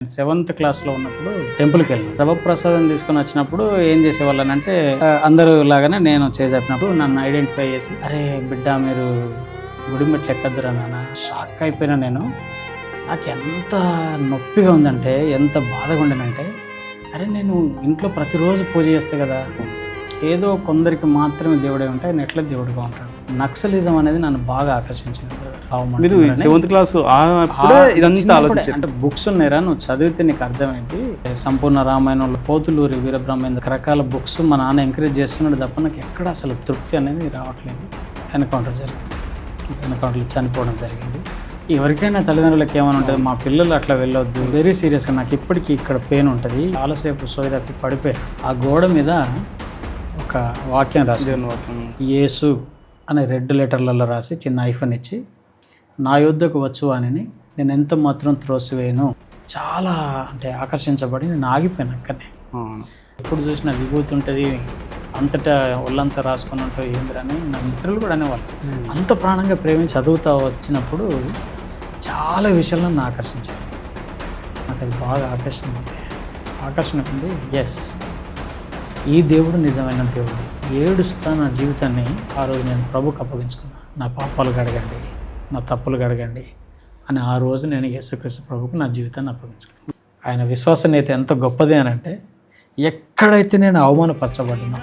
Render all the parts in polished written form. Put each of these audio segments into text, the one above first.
Seventh క్లాస్లో ఉన్నప్పుడు టెంపుల్కి వెళ్ళాను. ప్రభప్రసాదం తీసుకొని వచ్చినప్పుడు ఏం చేసేవాళ్ళనంటే అందరూ లాగానే నేను చేసేటప్పుడు నన్ను ఐడెంటిఫై చేసి, అరే బిడ్డ మీరు గుడి మెట్లు ఎక్కద్దురా నాన్న. షాక్ అయిపోయినా నేను. నాకు ఎంత నొప్పిగా ఉందంటే, ఎంత బాధగా ఉండేనంటే, అరే నేను ఇంట్లో ప్రతిరోజు పూజ చేస్తే కదా, ఏదో కొందరికి మాత్రమే దేవుడే ఉంటే ఆయన ఎట్లా దేవుడిగా ఉంటాడు. నక్సలిజం అనేది నన్ను బాగా ఆకర్షించింది. మీరు సెవెంత్ క్లాస్ ఇదంతా ఆలోచించారు అంటే బుక్స్ ఉన్నారా, నువ్వు చదివితే నీకు అర్థమైంది. సంపూర్ణ రామాయణంలో, పోతులూరి వీరబ్రహ్మేంద్ర రకరకాల బుక్స్ మా నాన్న ఎంకరేజ్ చేస్తున్నాడు తప్ప నాకు ఎక్కడ అసలు తృప్తి అనేది రావట్లేదు. ఎన్కౌంటర్ జరిగింది, ఎన్కౌంటర్లో చనిపోవడం జరిగింది. ఎవరికైనా తల్లిదండ్రులకి ఏమైనా ఉంటుంది, మా పిల్లలు అట్లా వెళ్ళొద్దు, వెరీ సీరియస్గా. నాకు ఇప్పటికీ ఇక్కడ పెయిన్ ఉంటుంది. చాలాసేపు సోయి తప్పి పడిపోయాను. ఆ గోడ మీద ఒక వాక్యం రాసి, యేసు అనే రెడ్ లెటర్లలో రాసి చిన్న ఐఫోన్ ఇచ్చి, నా యుద్ధకు వచ్చు అని నేను ఎంత మాత్రం త్రోసివేయను. చాలా అంటే ఆకర్షించబడి నేను ఆగిపోయాను అక్కడనే. ఎప్పుడు చూసినా విభూతి ఉంటుంది, అంతటా ఒళ్ళంతా రాసుకొని ఉంటుంది ఏంద్రని నా మిత్రులు కూడా అనేవాళ్ళు. అంత ప్రాణంగా ప్రేమించి చదువుతా వచ్చినప్పుడు చాలా విషయాలు నన్ను ఆకర్షించాయి. నాకు అది బాగా ఆకర్షణ ఉంది. ఎస్, ఈ దేవుడు నిజమైన దేవుడు. ఏడుస్తా నా జీవితాన్ని ఆ రోజు నేను ప్రభుకు అప్పగించుకున్నా. నా పాపాలు గడగండి, నా తప్పులు గడగండి అని ఆ రోజు నేను యేసుక్రీస్తు ప్రభుకు నా జీవితాన్ని అప్పగించుకున్నాను. ఆయన విశ్వసనీయత ఎంత గొప్పది అని అంటే, ఎక్కడైతే నేను అవమానపరచబడినా,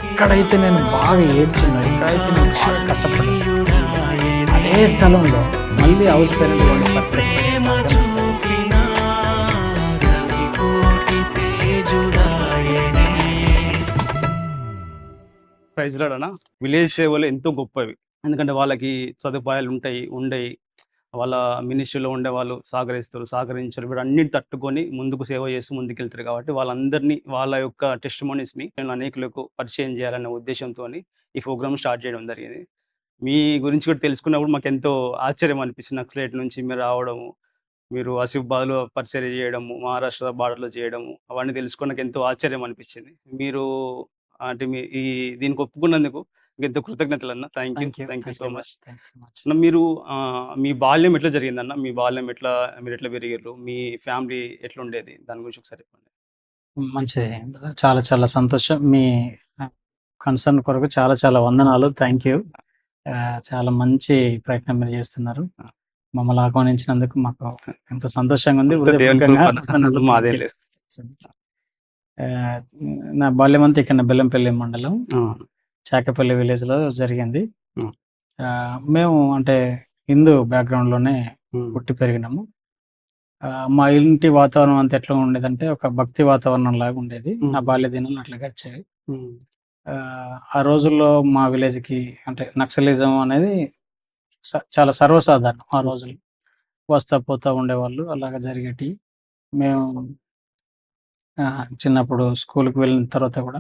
ఎక్కడైతే నేను బాగా ఏడ్చినా, ఎక్కడైతే నేను బాగా కష్టపడినా, అదే స్థలంలో మళ్ళీ హౌస్ పేరెంట్ ప్రైజ్ లాడనా. విలేజ్ సేవలు ఎంతో గొప్పవి, ఎందుకంటే వాళ్ళకి సదుపాయాలు ఉండయి. వాళ్ళ మినిస్ట్రీలో ఉండే వాళ్ళు సహకరించారు. వీడు అన్నిటి తట్టుకొని ముందుకు సేవ చేస్తూ ముందుకెళ్తారు. కాబట్టి వాళ్ళందరినీ, వాళ్ళ యొక్క టెస్టిమోనీస్ని నేను అనేకులకు పరిచయం చేయాలనే ఉద్దేశంతో ఈ ప్రోగ్రామ్ స్టార్ట్ చేయడం జరిగింది. మీ గురించి కూడా తెలుసుకున్నప్పుడు మాకు ఎంతో ఆశ్చర్యం అనిపించింది. నక్సలైట్ నుంచి మీరు రావడము, మీరు ఆసిఫాబాద్లో పరిచయం చేయడము, మహారాష్ట్ర బార్డర్లో చేయడము, అవన్నీ తెలుసుకున్నాక ఎంతో ఆశ్చర్యం అనిపించింది. మీరు అంటే దీనికి ఒప్పుకున్నందుకు ఎంతో కృతజ్ఞతలు అన్న. Thank you so much. మీరు మీ బాల్యం ఎట్లా జరిగిందన్న? మీ బాల్యం మీరు ఎట్లా పెరిగారు? మీ ఫ్యామిలీ ఎట్లా ఉండేది? దాని గురించి ఒకసారి చెప్పండి. మంచిది, చాలా చాలా సంతోషం. మీ కన్సర్న్ కొరకు చాలా చాలా వందనాలు. Thank you. చాలా మంచి ప్రయత్నం మీరు చేస్తున్నారు. మమ్మల్ని ఆహ్వానించినందుకు మాకు ఎంతో సంతోషంగా ఉంది. మాదే లేదు. నా బాల్యం అంతా ఇక్కడ బెల్లంపల్లి మండలం చాకపల్లి విలేజ్లో జరిగింది. మేము అంటే హిందూ బ్యాక్గ్రౌండ్లోనే పుట్టి పెరిగినాము. మా ఇంటి వాతావరణం అంతా ఎట్లా ఉండేదంటే, ఒక భక్తి వాతావరణం లాగా ఉండేది. నా బాల్య దినాలు అట్లా గడిచేవి. ఆ రోజుల్లో మా విలేజ్కి అంటే నక్సలిజం అనేది చాలా సర్వసాధారణం. ఆ రోజులు వస్తా పోతా ఉండేవాళ్ళు, అలాగా జరిగేటి. మేము చిన్నప్పుడు స్కూల్కి వెళ్ళిన తర్వాత కూడా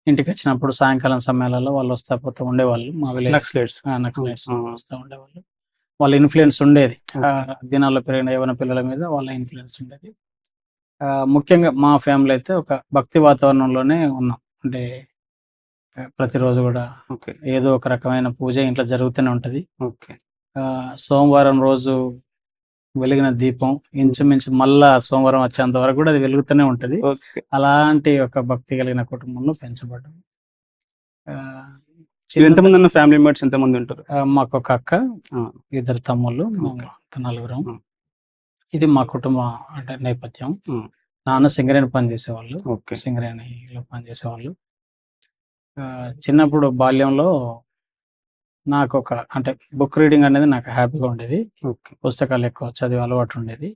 ఇంటికి వచ్చినప్పుడు సాయంకాలం సమయాలలో వాళ్ళు వస్తా పోతా ఉండేవాళ్ళు. మా విలేజ్ నక్సలైట్స్ వస్తూ ఉండేవాళ్ళు. వాళ్ళ ఇన్ఫ్లుయెన్స్ ఉండేది. దినాల్లో పెరిగిన యవ్వన పిల్లల మీద వాళ్ళ ఇన్ఫ్లుయెన్స్ ఉండేది. ముఖ్యంగా మా ఫ్యామిలీ అయితే ఒక భక్తి వాతావరణంలోనే ఉన్నాం. అంటే ప్రతిరోజు కూడా ఏదో ఒక రకమైన పూజ ఇంట్లో జరుగుతూనే ఉంటుంది. సోమవారం రోజు వెలిగిన దీపం ఇంచుమించు మళ్ళా సోమవారం వచ్చేంత వరకు కూడా అది వెలుగుతూనే ఉంటుంది. అలాంటి ఒక భక్తి కలిగిన కుటుంబంలో పెంచబడ్డాం. ఎంతమంది ఫ్యామిలీ మెంబర్స్ ఎంతమంది ఉంటారు? మాకు ఒక అక్క, 2 తమ్ముళ్ళు, నలుగురం. ఇది మా కుటుంబం అంటే నేపథ్యం. నాన్న సింగరేణి పని చేసేవాళ్ళు, సింగరేణిలో పనిచేసేవాళ్ళు. చిన్నప్పుడు బాల్యంలో నాకు అంటే బుక్ రీడింగ్ అనేది నాకు హ్యాపీగా ఉండేది. పుస్తకాలు ఎక్కువ చదివే అలవాటు ఉండేది.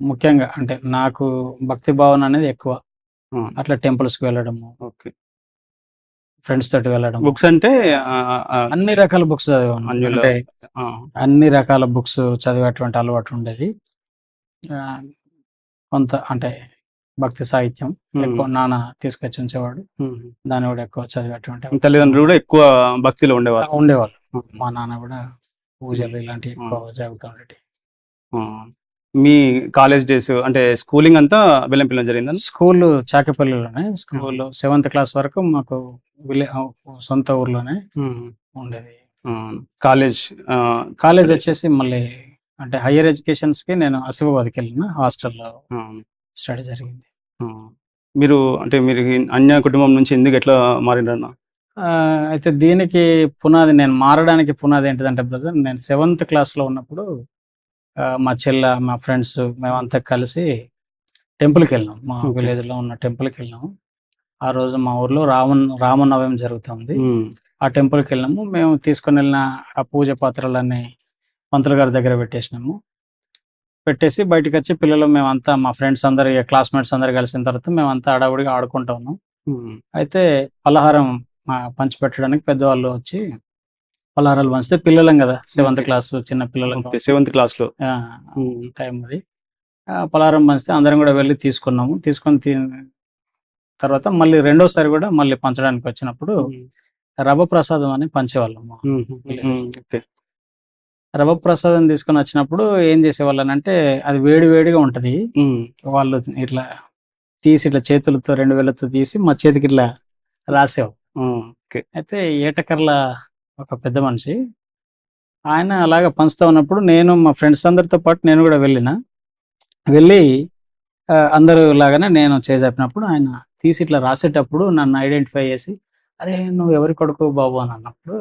ముఖ్యంగా అంటే నాకు భక్తి భావన అనేది ఎక్కువ. అట్లా టెంపుల్స్కి వెళ్ళడము, ఫ్రెండ్స్ తోటి వెళ్ళడం. బుక్స్ అంటే అన్ని రకాల బుక్స్ చదివాను. అంటే అన్ని రకాల బుక్స్ చదివేటువంటి అలవాటు ఉండేది. కొంత అంటే భక్తి సాహిత్యం ఎక్కువ నాన్న తీసుకొచ్చి ఉంచేవాడు. దాన్ని కూడా ఎక్కువ చదివేటువంటి. తల్లిదండ్రులు కూడా ఎక్కువ భక్తిలో ఉండేవాళ్ళు. మా నాన్న కూడా పూజలు ఇలాంటివి ఎక్కువ జరుగుతూ ఉండేవి. మీ కాలేజ్ డేస్ అంటే స్కూలింగ్ అంతా బెల్లంపల్లిలో జరిగిందా? స్కూల్ చాకపల్లిలోనే. స్కూల్ 7th క్లాస్ వరకు మాకు సొంత ఊర్లోనే ఉండేది. కాలేజ్ కాలేజ్ వచ్చేసి మళ్ళీ అంటే హైయర్ ఎడ్యుకేషన్స్కి నేను ఆసిఫాబాద్కి వెళ్ళిన హాస్టల్లో ఆ! స్టడీ జరిగింది. ఆ! మీరు అన్య కుటుంబం నుంచి ఎందుకు ఎట్లా మారిండ్రన్న? అయితే దీనికి పునాది, నేను మారడానికి పునాది ఏంటిదంటే బ్రదర్, నేను 7th క్లాస్‌లో ఉన్నప్పుడు మా చెల్ల, మా ఫ్రెండ్స్ మేమంతా కలిసి టెంపుల్‌కెళ్ళినాం. మా ఓకే. విలేజ్‌లో ఉన్న టెంపుల్‌కెళ్ళినాము. ఆ రోజు మా ఊర్లో రామనవమి జరుగుతుంది. హ్మ్. ఆ టెంపుల్‌కెళ్ళినాము. మేము తీసుకొనెళ్ళిన ఆ పూజ పాత్రలన్నీ పంతులు గారి దగ్గర పెట్టేసినాము. పెట్టేసి బయటికొచ్చి పిల్లలు మేమంతా, మా ఫ్రెండ్స్ అందరు, క్లాస్‌మేట్స్ అందరూ కలిసిన తర్వాత మేమంతా హడావుడిగా ఆడుకుంటా ఉన్నాం. హ్మ్. అయితే పలహారం పంచిపెట్టడానికి పెద్దవాళ్ళు వచ్చి పలహారాలు పంచితే, పిల్లలం గదా! 7th okay. క్లాస్ చిన్న పిల్లలం ఓకే. కాబట్టి 7th క్లాస్‌లో. ఆ! హ్మ్. టైం అది. పలహారం పంచితే అందరం గూడా వెళ్లి తీసుకున్నాము. తీసుకొని తర్వాత మళ్ళీ రెండోసారి గూడా మళ్ళీ పంచడానికొచ్చినప్పుడు హ్మ్. రవ్వ ప్రసాదం అని పంచేవాళ్ళం మా హుహు. విలేజ్‌లో. హ్మ్. ఓకే. రవ్వ ప్రసాదం తీసుకొనొచ్చినప్పుడు ఏం చేసేవాళ్ళనంటే, అది వేడి వేడిగా ఉంటది. హ్మ్. వాళ్ళు ఇట్లా తీసి ఇట్లా చేతులతో 2 వేళ్ళతో తీసి మా చేతికిట్లా రాసేవాళ్ళు. ఆ! ఓకే. అయితే ఏటకర్ల ఒక పెద్ద మనిషి, ఆయన అలాగా పంచుతా ఉన్నప్పుడు నేను మా ఫ్రెండ్స్ అందరితో పాటు నేను గూడా వెళ్ళిన. వెళ్ళి అందరూ లాగానే నేను చేజాపినప్పుడు ఆయన తీసి ఇట్లా రాసేటప్పుడు నన్ను ఐడెంటిఫై చేసి, "అరే! నువ్వు ఎవరి కొడుకువు బాబు" అని అన్నప్పుడు,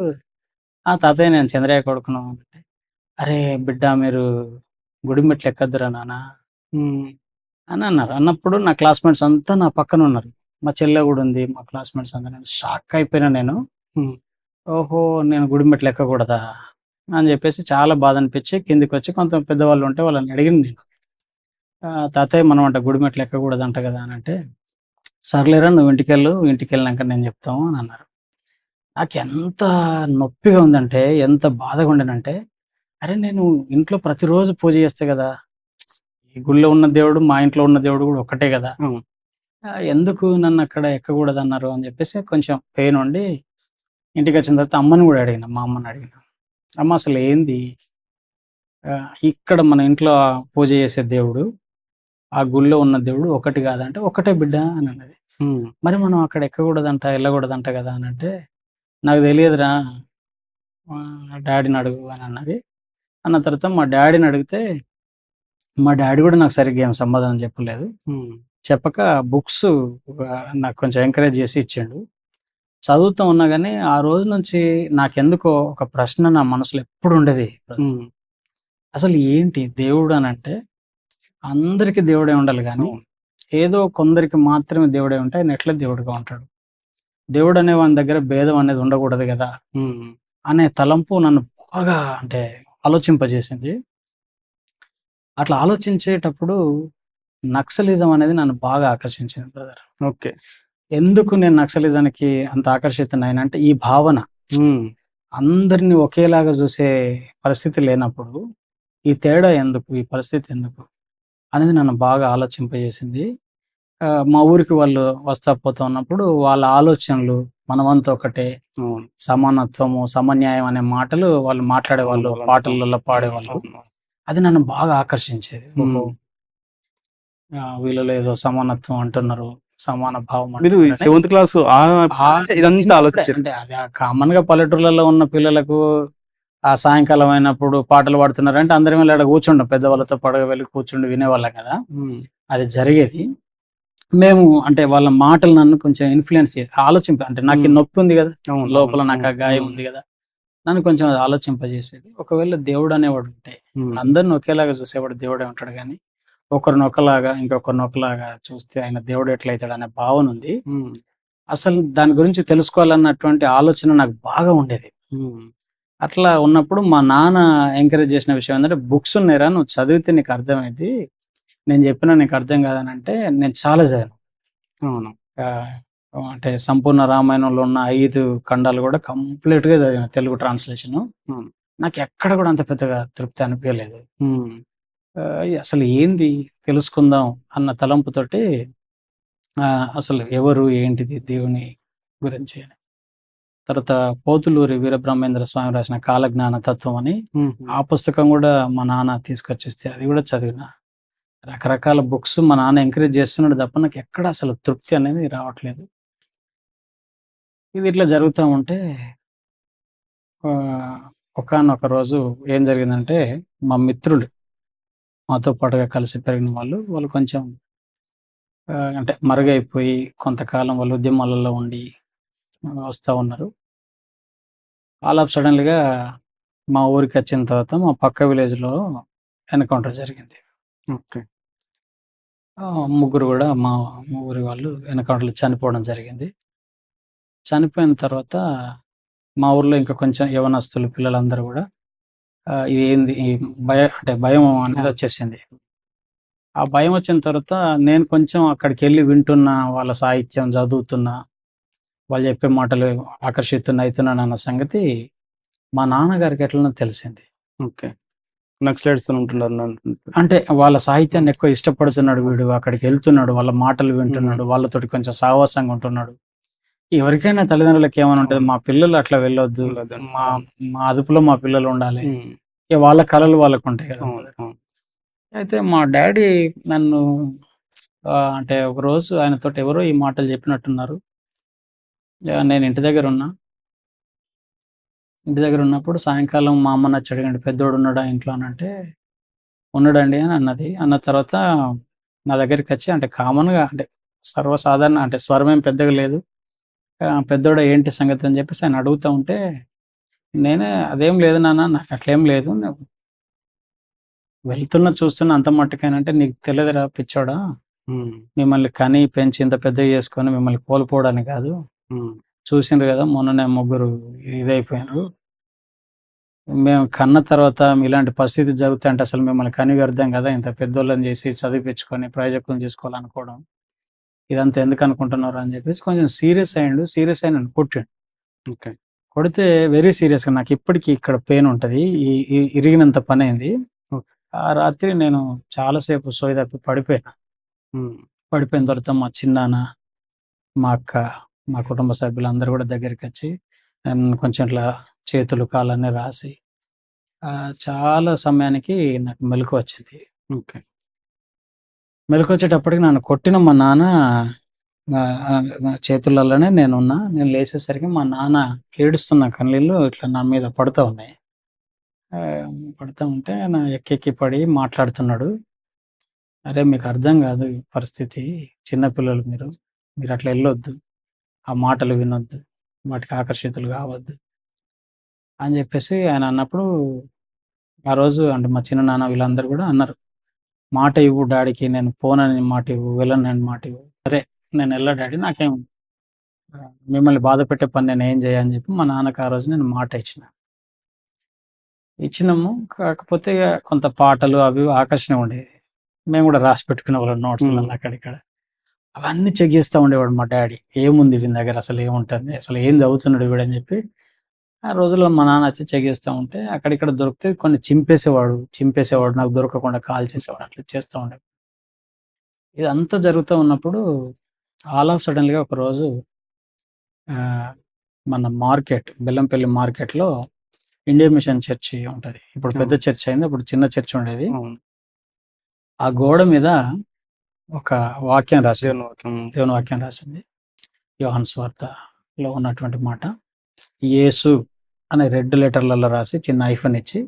"ఆ! తాతయ్య నేను చంద్రయ్య కొడుకును" అంటే, "అరే! బిడ్డ మీరు గుడిమెట్లు ఎక్కద్దురా నాన్న" హ్మ్. అని అన్నారు. అన్నప్పుడు నా క్లాస్‌మేట్స్ అంతా నా పక్కనున్నారు. మా చెల్లె గూడా ఉంది. మా క్లాస్‌మేట్స్ అందరూ. షాక్ అయిపోయినా నేను. హ్మ్. ఓహో! నేను గుడిమెట్లు ఎక్కకూడదా? అని జెప్పేసి చాలా బాధనిపిచ్చి కిందకొచ్చి కొంత పెద్దవాళ్ళు ఉంటే వాళ్ళని అడిగాను నేను. తాతయ్య మనం అంట గుడిమెట్లు ఎక్కకూడదంట గదా! అనంటే, సర్లేరా నువ్వు ఇంటికెళ్ళు. ఇంటికెళ్ళినాక నేను జెప్తాము అని అన్నారు. నాకెంత నొప్పిగా ఉందంటే, ఎంత బాధగా ఉండేనంటే, అరే! నేను ఇంట్లో ప్రతిరోజు పూజ చేస్తా గదా! ఈ గుళ్ళో ఉన్న దేవుడు, మా ఇంట్లో ఉన్న దేవుడు గూడా ఒక్కటే గదా! అవును. ఎందుకు నన్నక్కడ ఎక్కకూడదన్నారు అని జెప్పేసి కొంచెం పెయినుండి ఇంటికొచ్చిన తర్వాత అమ్మని గూడా అడిగిన. మా అమ్మని అడిగిన. అమ్మ అసలేంది ఇక్కడ మన ఇంట్లో పూజ చేసే దేవుడు, ఆ గుళ్ళో ఉన్న దేవుడు ఒకటి గాదంటే, "ఒక్కటే బిడ్డ" అనన్నది. హ్మ్. మరి మనం అక్కడ ఎక్కకూడదంట, ఎళ్ళకూడదంట గదా! అనంటే, "నాకు తెలియదురా, డ్యాడీని అడుగు" అని అన్నది. అన్న తర్వాత మా డ్యాడీని అడిగితే, మా డ్యాడీ గూడా నాకు సరిగ్గా ఏం సమాధానం చెప్పలేదు. హ్మ్. చెప్పక బుక్సు నాకు కొంచెం ఎంకరేజ్ జేసి ఇచ్చిండు. చదువుతూ ఉన్నా గానీ, ఆ రోజు నుంచి నాకెందుకో ఒక ప్రశ్న నా మనసులో ఎప్పుడు ఉండేది. హ్మ్. అసలు ఏంటి దేవుడు అనంటే, అందరికి దేవుడే ఉండాలి గానీ, అవును. ఏదో కొందరికి మాత్రమే దేవుడై ఉంటే ఆయన ఎట్లా దేవుడుగా ఉంటాడు? దేవుడనే వాని దగ్గర భేదం అనేది ఉండకూడదు గదా! హ్మ్. అనే తలంపు నన్ను బాగా అంటే ఆలోచింపజేసింది. అట్లా ఆలోచించేటప్పుడు నక్సలిజం అనేది నన్ను బాగా ఆకర్షించింది బ్రదర్. ఓకే. ఎందుకు నేను నక్సలిజానికి అంత ఆకర్షితుడినైనంటే ఈ భావన. హ్మ్. అందరిని ఒకేలాగా జూసే పరిస్థితి లేనప్పుడు, ఈ తేడా ఎందుకు? ఈ పరిస్థితి ఎందుకు? అనేది నన్ను బాగా ఆలోచింపజేసింది. మా ఊరికి వాళ్ళు వస్తా పోతా ఉన్నప్పుడు వాళ్ళ ఆలోచనలు మనమంతా ఒకటే, అవును. సమానత్వము, సమన్యాయం అనే మాటలు వాళ్ళు అవును. మాట్లాడేవాళ్ళు, వాళ్ళంటాం. పాటలలో హ్మ్. పాడేవాళ్ళు. అవును. అది నన్ను బాగా ఆకర్షించేది. ఓహో! హ్మ్. వీళ్ళలో ఏదో సమానత్వం అంటున్నారు, సమాన భావం మీరు ఈ అంటున్నారని 7th క్లాసు ఆ ఇదంతా చిన్నప్పుడే ఆలోచించారు. అంటే అది కామన్‌గా పల్లెటూర్లలో ఉన్న పిల్లలకు ఆ సాయంకాలం అయినప్పుడు పాటలు పాడుతున్నారంటే అందరం వెళ్లి ఆడ కూర్చుంటాం. పెద్దవాళ్ళతో పాటుగా వెళ్లి కూర్చుండి వినేవాళ్ళం కదా! హ్మ్. అది జరిగేది. మేము అంటే వాళ్ళ మాటలు నన్ను కొంచెం ఇన్‌ఫ్లూయెన్స్ చేసి అంటే నాకు ఈ హ్మ్. నొప్పి ఉంది గదా! అవును. అవును. లోపల నాకు అవును. ఆ గాయం హ్మ్. ఉంది గదా! నన్ను కొంచెం అది ఆలోచింపజేసేది. ఒకవేళ దేవుడు అనేవాడు ఉంటే హ్మ్. అందరిని ఒకేలాగా చూసేవాడు దేవుడే ఉంటాడు గానీ, ఒకరిని ఒకలాగా, ఇంకొకరిని ఒకలాగా చూస్తే ఆయన దేవుడు ఎట్లయితాడనే భావన ఉంది. హ్మ్. అసలు దాని గురించి తెలుసుకోవాలన్నటువంటి ఆలోచన నాకు బాగా ఉండేది. హ్మ్. అట్లా ఉన్నప్పుడు మా నాన్న ఎంకరేజ్ చేసిన విషయం ఏందంటే, "బుక్స్ ఉన్నాయిరా నువ్వు చదివితే నీకు అర్థమైద్ది. నేను చెప్పినా నీకు అర్థం కాదనంటే" నేను చాలా చదివాను. అవును. ఆహ్, అంటే సంపూర్ణ రామాయణంలో ఉన్న 5 ఖండాలు కూడా కంప్లీట్‌గా చదివాను తెలుగు ట్రాన్స్‌లేషను. అవును. నాకెక్కడ కూడా అంత పెద్దగా తృప్తి అనిపియలేదు. హ్మ్. అసలు ఏంది తెలుసుకుందాం అన్న తలంపుతోటి అసలు ఎవరు, ఏంటిది దేవుని గురించి అని. తర్వాత పోతులూరి వీరబ్రహ్మేంద్ర స్వామి రాసిన 'కాలజ్ఞాన తత్వం' అని హుహు. ఆ పుస్తకం గూడా మా నాన్న తీసుకొచ్చిస్తే అది గూడా చదివిన. రకరకాల బుక్స్ మా నాన్న ఎంకరేజ్ చేస్తున్నాడు తప్ప నాకెక్కడ అసలు తృప్తి అనేది రావట్లేదు. ఇది ఇట్లా జరుగుతా ఉంటే ఆహ్, ఒకానొక రోజు ఏం జరిగిందంటే, మా మిత్రులు మాతో పాటుగా కలిసి పెరిగిన వాళ్ళు కొంచెం అంటే మరుగైపోయి కొంతకాలం వాళ్ళు ఉద్యమాలలో ఉండి వస్తా ఉన్నారు. ఆల్ ఆఫ్ సడెన్‌గా మా ఊరికొచ్చిన తర్వాత మా పక్క విలేజ్‌లో ఎన్‌కౌంటర్ జరిగింది. ఓకే. ముగ్గురు గూడా మా ఊరి వాళ్ళు ఎన్‌కౌంటర్‌లో చనిపోవడం జరిగింది. చనిపోయిన తర్వాత మా ఊర్లో ఇంకా కొంచెం యవ్వనస్తులు పిల్లలందరూ గూడా ఇదేంది ఈ భయం అనేదొచ్చేసింది. ఆ భయమొచ్చిన తర్వాత నేను కొంచెం అక్కడికెళ్ళి వింటున్నా, వాళ్ళ సాహిత్యం చదువుతున్నా, వాళ్ళు చెప్పే మాటలు ఆకర్షితుడినయితున్నానన్న సంగతి మా నాన్నగారికి ఎట్లనో తెలిసింది. ఓకే. నక్సలైట్స్‌తోని ఉంటున్నారు అంటే వాళ్ళ సాహిత్యాన్ని ఎక్కువ ఇష్టపడుతున్నాడు వీడు, అక్కడికెళ్తున్నాడు, వాళ్ళ మాటలు వింటున్నాడు, వాళ్ళతోటి కొంచెం సావాసంగా ఉంటున్నాడు. ఎవరికైనా తల్లిదండ్రులకి ఏమని ఉంటది, మా పిల్లలు అట్లా వెళ్ళొద్దు, మా మా అదుపులో మా పిల్లలు ఉండాలి. ఇక వాళ్ళ కలలు వాళ్ళకుంటాయి కదా! అయితే మా డ్యాడీ నన్ను అంటే ఒకరోజు ఆయనతోటి ఎవరో ఈ మాటలు చెప్పినట్టున్నారు. నేను ఇంటి దగ్గరున్నా. ఇంటి దగ్గరున్నప్పుడు సాయంకాలం మా అమ్మ నచ్చి అడిగాడు, "పెద్దోడున్నాడా ఇంట్లో" అనంటే, "ఉన్నాడండి" అని అన్నది. అన్న తర్వాత నా దగ్గరికొచ్చి అంటే కామన్‌గా అంటే సర్వసాధారణ అంటే స్వరమేం పెద్దగా లేదు. "పెద్దోడా ఏంటి సంగతి" అని చెప్పేసి ఆయన అడుగుతా ఉంటే, నేనే "అదేం లేదు నాన్న, నాకట్లేం లేదు. వెళ్తున్నా చూస్తున్నా అంత మట్టుకేనంటే, నీకు తెలీదురా పిచ్చోడా, మిమ్మల్ని కని, పెంచి ఇంత పెద్దగా చేసుకొని మిమ్మల్ని కోల్పోవడానికి కాదు. చూసిండ్రు కదా మొన్ననే ముగ్గురు ఇదైపోయినరు. మేము కన్న తర్వాత ఇలాంటి పరిస్థితి జరుగుతాయంటే అసలు మిమ్మల్ని కని వ్యర్థం కదా! ఇంత పెద్దోళ్ళని చేసి చదివిపిచ్చుకొని ప్రయోజకులను చేసుకోవాలనుకోవడం. ఇదంతా ఎందుకనుకుంటున్నారు" అని చెప్పేసి కొంచెం సీరియస్ అయ్యిండు. సీరియస్ అయ్యి నన్ను కొట్టిండు. ఓకే. కొడితే వెరీ సీరియస్‌గా నాకిప్పటికి ఇక్కడ పెయిన్ ఉంటది. ఈ ఈ ఇరిగినంత పనైంది. ఆ రాత్రి నేను చాలా సేపు సోయి తప్పి పడిపోయినా. పడిపోయిన తర్వాత మా చిన్నాన్న, మా అక్క, మా కుటుంబ సభ్యులందరూ కూడా దగ్గరికొచ్చి కొంచెం ఇట్లా చేతులు, కాళ్ళన్నీ రాసి చాలా సమయానికి నాకు మెలుకువొచ్చింది. ఓకే. మెలుకువొచ్చేటప్పటికి నన్ను కొట్టిన మా నాన్న చేతులలోనే నేనున్నా. నేను లేసేసరికి మా నాన్న ఏడుస్తున్న కన్నీళ్ళు ఇట్లా నా మీద పడుతా ఉన్నాయి. పడుతా ఉంటే ఎక్కెక్కి పడి మాట్లాడుతున్నాడు. "అరే! మీకు అర్థం కాదు ఈ పరిస్థితి. చిన్న పిల్లలు మీరు. మీరట్లా ఎళ్ళొద్దు. ఆ మాటలు వినొద్దు. వాటికి ఆకర్షితులు కావద్దు" అని చెప్పేసి ఆయన అన్నప్పుడు, ఆ రోజు అంటే మా చిన్ననాన్న వీళ్ళందరూ కూడా అన్నారు, "మాట ఇవ్వు డాడీకి, నేను పోనని మాట ఇవ్వు, వెళ్ళనని మాట ఇవ్వు." సరే నేనెళ్ళా డాడీ, నాకేం మిమ్మల్ని బాధపెట్టే పని నేనేం జేయ అని చెప్పి మా నాన్నకి ఆ రోజు నేను మాట ఇచ్చిన. ఇచ్చినాము. కాకపోతే ఇగ కొంత పాటలు అవి ఇవి ఆకర్షణ ఉండేది. మేము గూడా రాసి పెట్టుకునేవాళ్ళం నోట్స్‌లల్ల అక్కడిక్కడ. అవన్నీ చెక్ జేస్తా ఉండేవాడు మా డ్యాడీ. ఏముంది వీని దగ్గర, అసలు ఏముంటది, అసలు ఏం చదువుతున్నాడు వీడని జెప్పి, ఆ రోజుల్లో మా నాన్న వచ్చి చెక్ జేస్తా ఉంటే అక్కడిక్కడ దొరికితే కొన్ని చింపేసేవాడు. నాకు దొరకకుండా కాల్చేసేవాడు. అట్లా చేస్తా ఉండేవాడు. ఇదంతా జరుగుతూ ఉన్నప్పుడు ఆల్ ఆఫ్ సడెన్‌గా ఒకరోజు ఆహ్, మన బెల్లంపల్లి మార్కెట్‌లో ఇండియా మిషన్ చర్చి ఉంటది. ఇప్పుడు పెద్ద చర్చ్ అయింది. అప్పుడు చిన్న చర్చ్ ఉండేది. ఆ గోడ మీద ఒక వాక్యం రాసింది. దేవుని వాక్యం రాసింది. యోహాను సువార్తలో ఉన్నటువంటి మాట. యేసు అనే రెడ్ లెటర్‌లలో రాసి చిన్న హైఫన్ ఇచ్చి,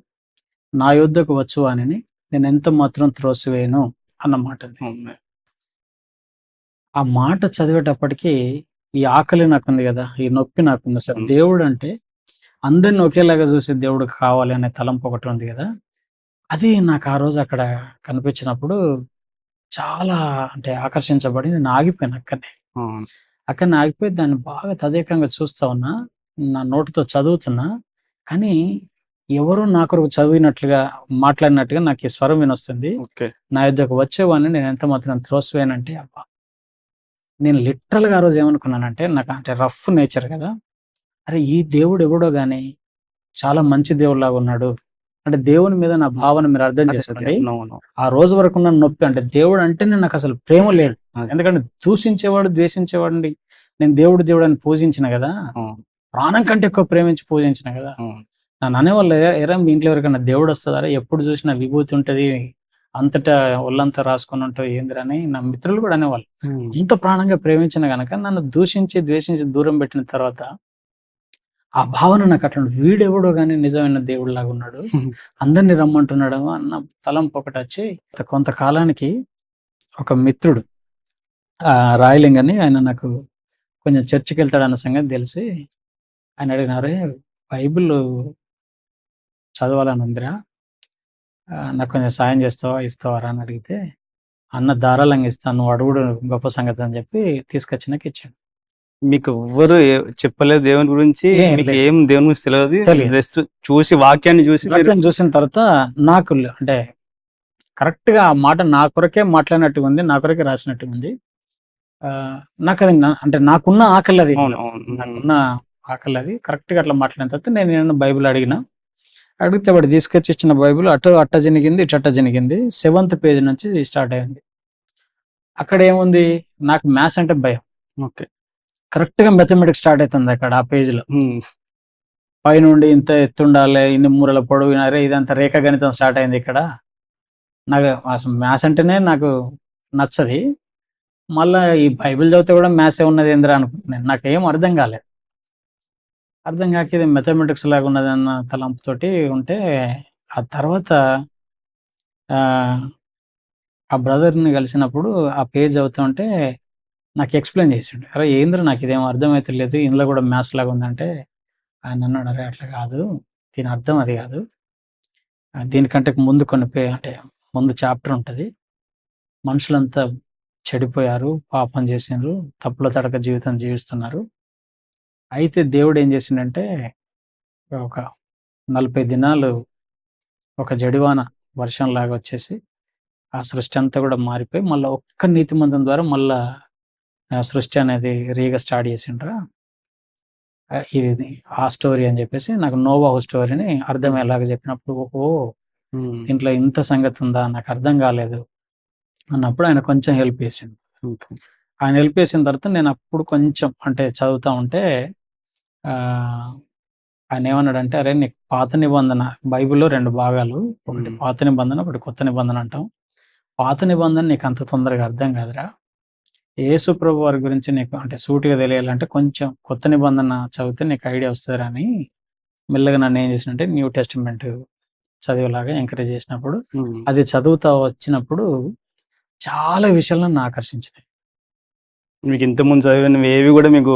"నా యొద్దకు వచ్చు వానిని నేనెంత మాత్రం త్రోసివేయను" అన్న మాటది. ఆ మాట చదివేటప్పటికి ఈ ఆకలి నాకుంది గదా! ఈ నొప్పి నాకుంది. అసలు దేవుడంటే అందరిని ఒకేలాగా చూసే దేవుడు కావాలి అనే తలంపు ఒకటి ఉంది గదా! అది నాకు ఆ రోజు అక్కడ కనిపించినప్పుడు చాలా అంటే ఆకర్షించబడి నేను ఆగిపోయాను అక్కడనే. అక్కడనే ఆగిపోయి దాన్ని బాగా తదేకంగా చూస్తా ఉన్నా. నా నోటితో చదువుతున్నా. కానీ ఎవరో నా కొరకు చదివినట్లుగా, మాట్లాడినట్టుగా నాకు ఈ స్వరం వినొస్తుంది. నా యొద్దకు వచ్చేవాడిని నేను ఎంత మాత్రం త్రోసివేయనంటే అబ్బా! నేను లిటరల్‌గా ఆ రోజు ఏమనుకున్నానంటే, నాకు అంటే రఫ్ నేచర్ గదా! అరే! ఈ దేవుడు ఎవడో గాని చాలా మంచి దేవుడిలాగా ఉన్నాడు. అంటే దేవుని మీద నా భావన మీరు అర్థం చేసుకోండి. ఆ రోజు వరకు ఉన్న నొప్పి అంటే దేవుడు అంటేనే నాకసలు ప్రేమ లేదు. ఎందుకంటే దూషించేవాడు, ద్వేషించేవాడిని నేను దేవుడు అని పూజించిన గదా! ప్రాణం కంటే ఎక్కువ ప్రేమించి పూజించిన గదా! నన్ను అనేవాళ్ళు, "ఏరా మీ ఇంట్లో ఎవరికైనా దేవుడొస్తదారా? ఎప్పుడు చూసినా విభూతి ఉంటది. అంతటా ఒళ్ళంతా రాసుకొని ఉంటావు ఏందిరా" అని నా మిత్రులు కూడా అనేవాళ్ళు. అంత ప్రాణంగా ప్రేమించిన గనక నన్ను దూషించి, ద్వేషించి దూరం పెట్టిన తర్వాత ఆ భావన నాకు అట్లా వీడెవడో కానీ నిజమైన దేవుడిలాగా ఉన్నాడు, అందరినీ రమ్మంటున్నాడు అన్న తలంపు ఒకటి వచ్చి కొంతకాలానికి ఒక మిత్రుడు రాయలింగ్ అని ఆయన నాకు కొంచెం చర్చికి వెళ్తాడు అన్న సంగతి తెలిసి ఆయన అడిగినారే బైబిల్ చదవాలని ఉందిరా, నాకు కొంచెం సాయం ఇస్తావారా అని అడిగితే అన్న ధారాళంగా ఇస్తాను, నువ్వు అడుగుడు గొప్ప సంగతి అని చెప్పి తీసుకొచ్చినాక ఇచ్చాడు. మీకు ఎవ్వరు చెప్పలేదు దేవుని గురించి, మీకు ఏం దేవుని గురించి తెలియదు, జస్ట్ చూసి వాక్యాన్ని చూసిన తర్వాత నాకు అంటే కరెక్ట్ గా ఆ మాట నా కొరకే మాట్లాడినట్టుగా ఉంది, నా కొరకే రాసినట్టుగా ఉంది. నాకు అది అంటే నాకున్న ఆకలి అది, నాకున్న ఆకలి అది కరెక్ట్ గా అట్లా మాట్లాడిన తర్వాత నేను బైబిల్ అడిగితే వాడు తీసుకొచ్చి ఇచ్చిన బైబిల్ అట్ట జరిగింది ఇట్ట జరిగింది 7th పేజ్ నుంచి స్టార్ట్ అయింది. అక్కడ ఏముంది, నాకు మ్యాథ్స్ అంటే భయం. ఓకే, కరెక్ట్ గా మ్యాథమెటిక్స్ స్టార్ట్ అవుతుంది అక్కడ ఆ పేజ్ లో. పైనుండి ఇంత ఎత్తుండాలి, ఇన్ని మూరల పొడవు, ఇదంతా రేఖాగణితం స్టార్ట్ అయింది ఇక్కడ. నాకు అసలు మ్యాథ్స్ అంటేనే నాకు నచ్చది, మళ్ళీ ఈ బైబిల్ చదివితే కూడా మ్యాథ్స్ ఉన్నది ఏంద్రా అనుకుంటున్నాను. నాకేం అర్థం కాలేదు, అర్థం కాక ఇది మ్యాథమెటిక్స్ లాగా ఉన్నది అన్న తలంపుతోటి ఉంటే ఆ తర్వాత ఆ బ్రదర్ని కలిసినప్పుడు ఆ పేజ్ చదువుతుంటే నాకు ఎక్స్ప్లెయిన్ చేసిండు, అరే ఏంద్ర నాకు ఇదేం అర్థమైతే లేదు, ఇందులో కూడా మ్యాథ్స్ లాగా ఉందంటే ఆయన అన్నాడు, అరే అట్లా కాదు, దీని అర్థం అది కాదు, దీనికంటే ముందు అంటే ముందు చాప్టర్ ఉంటుంది, మనుషులంతా చెడిపోయారు, పాపం చేసినారు, తప్పుల తడక జీవితం జీవిస్తున్నారు. అయితే దేవుడు ఏం చేసిండంటే ఒక 40 దినాలు ఒక జడివాన వర్షం లాగా వచ్చేసి ఆ సృష్టి అంతా కూడా మారిపోయి మళ్ళీ ఒక్క నీతిమంతం ద్వారా మళ్ళా సృష్టి అనేది రీగా స్టార్ట్ చేసిండ్రా. ఇది ఆ స్టోరీ అని చెప్పేసి నాకు నోవాహు స్టోరీని అర్థమయ్యేలాగా చెప్పినప్పుడు, ఓహో దీంట్లో ఇంత సంగతి ఉందా, నాకు అర్థం కాలేదు అన్నప్పుడు ఆయన కొంచెం హెల్ప్ చేసిండు. ఆయన హెల్ప్ చేసిన తర్వాత నేను అప్పుడు కొంచెం అంటే చదువుతా ఉంటే ఆయన ఏమన్నాడంటే, అరే నీకు పాత నిబంధన, బైబిల్లో 2 భాగాలు, ఒకటి పాత నిబంధన, ఒకటి కొత్త నిబంధన అంటాం. పాత నిబంధన నీకు అంత తొందరగా అర్థం కాదురా, యేసు ప్రభు వారి గురించి నీకు అంటే సూటిగా తెలియాలంటే కొంచెం కొత్త నిబంధన చదివితే నీకు ఐడియా వస్తుందిరా అని మెల్లగా నన్ను ఏం చేసినంటే న్యూ టెస్టిమెంట్ చదివేలాగా ఎంకరేజ్ చేసినప్పుడు, అది చదువుతా వచ్చినప్పుడు చాలా విషయాలు నన్ను ఆకర్షించినాయి. మీకు ఇంతకుముందు చదివినవి ఏవి కూడా మీకు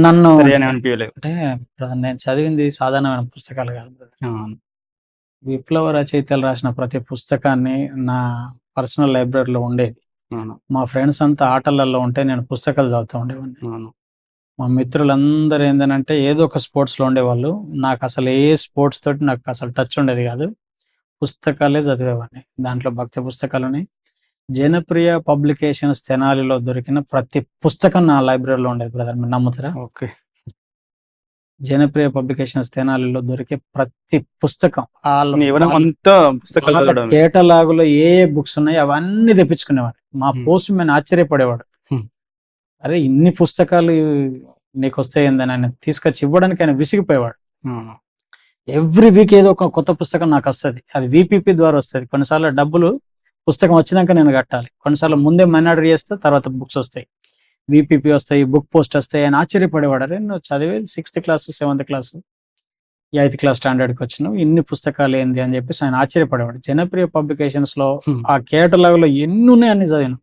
నన్ను అనిపించలేదు? అంటే నేను చదివింది సాధారణమైన పుస్తకాలు కాదు, విప్లవ రచయితలు రాసిన ప్రతి పుస్తకాన్ని నా పర్సనల్ లైబ్రరీలో ఉండేది. మా ఫ్రెండ్స్ అంతా ఆటలలో ఉంటే నేను పుస్తకాలు చదువుతూ ఉండేవాడిని. మా మిత్రులందరూ ఏంటంటే ఏదో ఒక స్పోర్ట్స్లో ఉండేవాళ్ళు, నాకు అసలు ఏ స్పోర్ట్స్ తోటి నాకు అసలు టచ్ ఉండేది కాదు, పుస్తకాలే చదివేవాడిని. దాంట్లో భక్తి పుస్తకాలని, జనప్రియ పబ్లికేషన్స్ తెనాలిలో దొరికిన ప్రతి పుస్తకం నా లైబ్రరీలో ఉండేది బ్రదర్, మీరు నమ్ముతారా? ఓకే, జనప్రియ పబ్లికేషన్స్ తెనాలిలో దొరికే ప్రతి పుస్తకం, కేటలాగులో ఏ బుక్స్ ఉన్నాయో అవన్నీ తెప్పించుకునేవాడు. మా పోస్ట్ మ్యాన్ ఆశ్చర్యపడేవాడు, అరే ఇన్ని పుస్తకాలు నీకు వస్తాయిందని ఆయన తీసుకొచ్చి ఇవ్వడానికి ఆయన విసిగిపోయేవాడు. ఎవ్రీ వీక్ ఏదో ఒక కొత్త పుస్తకం నాకు వస్తుంది, అది విపిపి ద్వారా వస్తుంది. కొన్నిసార్లు డబ్బులు పుస్తకం వచ్చినాక నేను కట్టాలి, కొన్నిసార్లు ముందే మనీ ఆర్డర్ చేస్తే తర్వాత బుక్స్ వస్తాయి, విపిపి వస్తాయి, బుక్ పోస్ట్ వస్తాయి. ఆయన ఆశ్చర్యపడేవాడు, అరే నువ్వు చదివేది 6th class 7th class 8th class స్టాండర్డ్కి వచ్చినావు, ఇన్ని పుస్తకాలు ఏంది అని చెప్పేసి ఆయన ఆశ్చర్యపడేవాడు. జనప్రియ పబ్లికేషన్స్ లో ఆ కేటలాగ్ లో ఎన్ని ఉన్నాయి అన్ని చదివాను.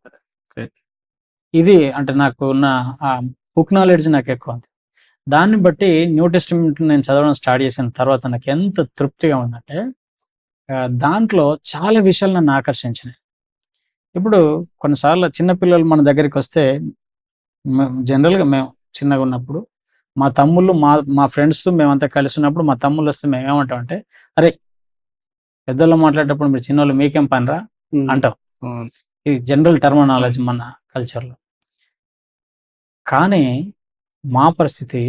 ఇది అంటే నాకు ఉన్న ఆ బుక్ నాలెడ్జ్ నాకు ఎక్కువ ఉంది. దాన్ని బట్టి న్యూ టెస్టిమెంట్ నేను చదవడం స్టార్ట్ చేసిన తర్వాత నాకు ఎంత తృప్తిగా ఉందంటే దాంట్లో చాలా విషయాలు నన్ను ఆకర్షించినాయి. ఇప్పుడు కొన్నిసార్లు చిన్నపిల్లలు మన దగ్గరికి వస్తే జనరల్గా మేము చిన్నగా ఉన్నప్పుడు మా తమ్ముళ్ళు మా ఫ్రెండ్స్ మేమంతా కలిసి ఉన్నప్పుడు మా తమ్ముళ్ళు వస్తే మేము ఏమంటాం అంటే, అరే పెద్దోళ్ళు మాట్లాడేటప్పుడు మీరు చిన్నోళ్ళు మీకేం పనిరా అంటాం. ఇది జనరల్ టర్మినాలజీ మన కల్చర్లో. కానీ మా పరిస్థితి,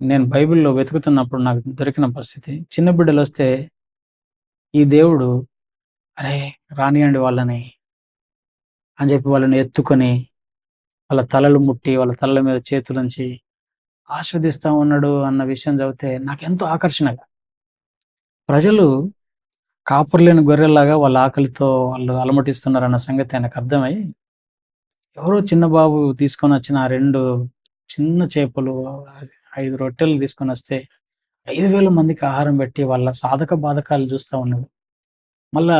నేను బైబిల్లో వెతుకుతున్నప్పుడు నాకు దొరికిన పరిస్థితి, చిన్న బిడ్డలు వస్తే ఈ దేవుడు అరే రానియండి వాళ్ళని అని చెప్పి వాళ్ళని ఎత్తుకొని వాళ్ళ తలలు ముట్టి వాళ్ళ తలల మీద చేతులుంచి ఆస్వాదిస్తా ఉన్నాడు అన్న విషయం చదివితే నాకెంతో ఆకర్షణగా, ప్రజలు కాపురలేని గొర్రెల్లాగా వాళ్ళ ఆకలితో వాళ్ళు అలమటిస్తున్నారు అన్న సంగతి ఆయనకు అర్థమై, ఎవరో చిన్న బాబు తీసుకొని వచ్చిన 2 చిన్న చేపలు 5 రొట్టెలు తీసుకొని వస్తే 5,000 మందికి ఆహారం పెట్టి వాళ్ళ సాధక బాధకాలు చూస్తా ఉన్నాడు. మళ్ళా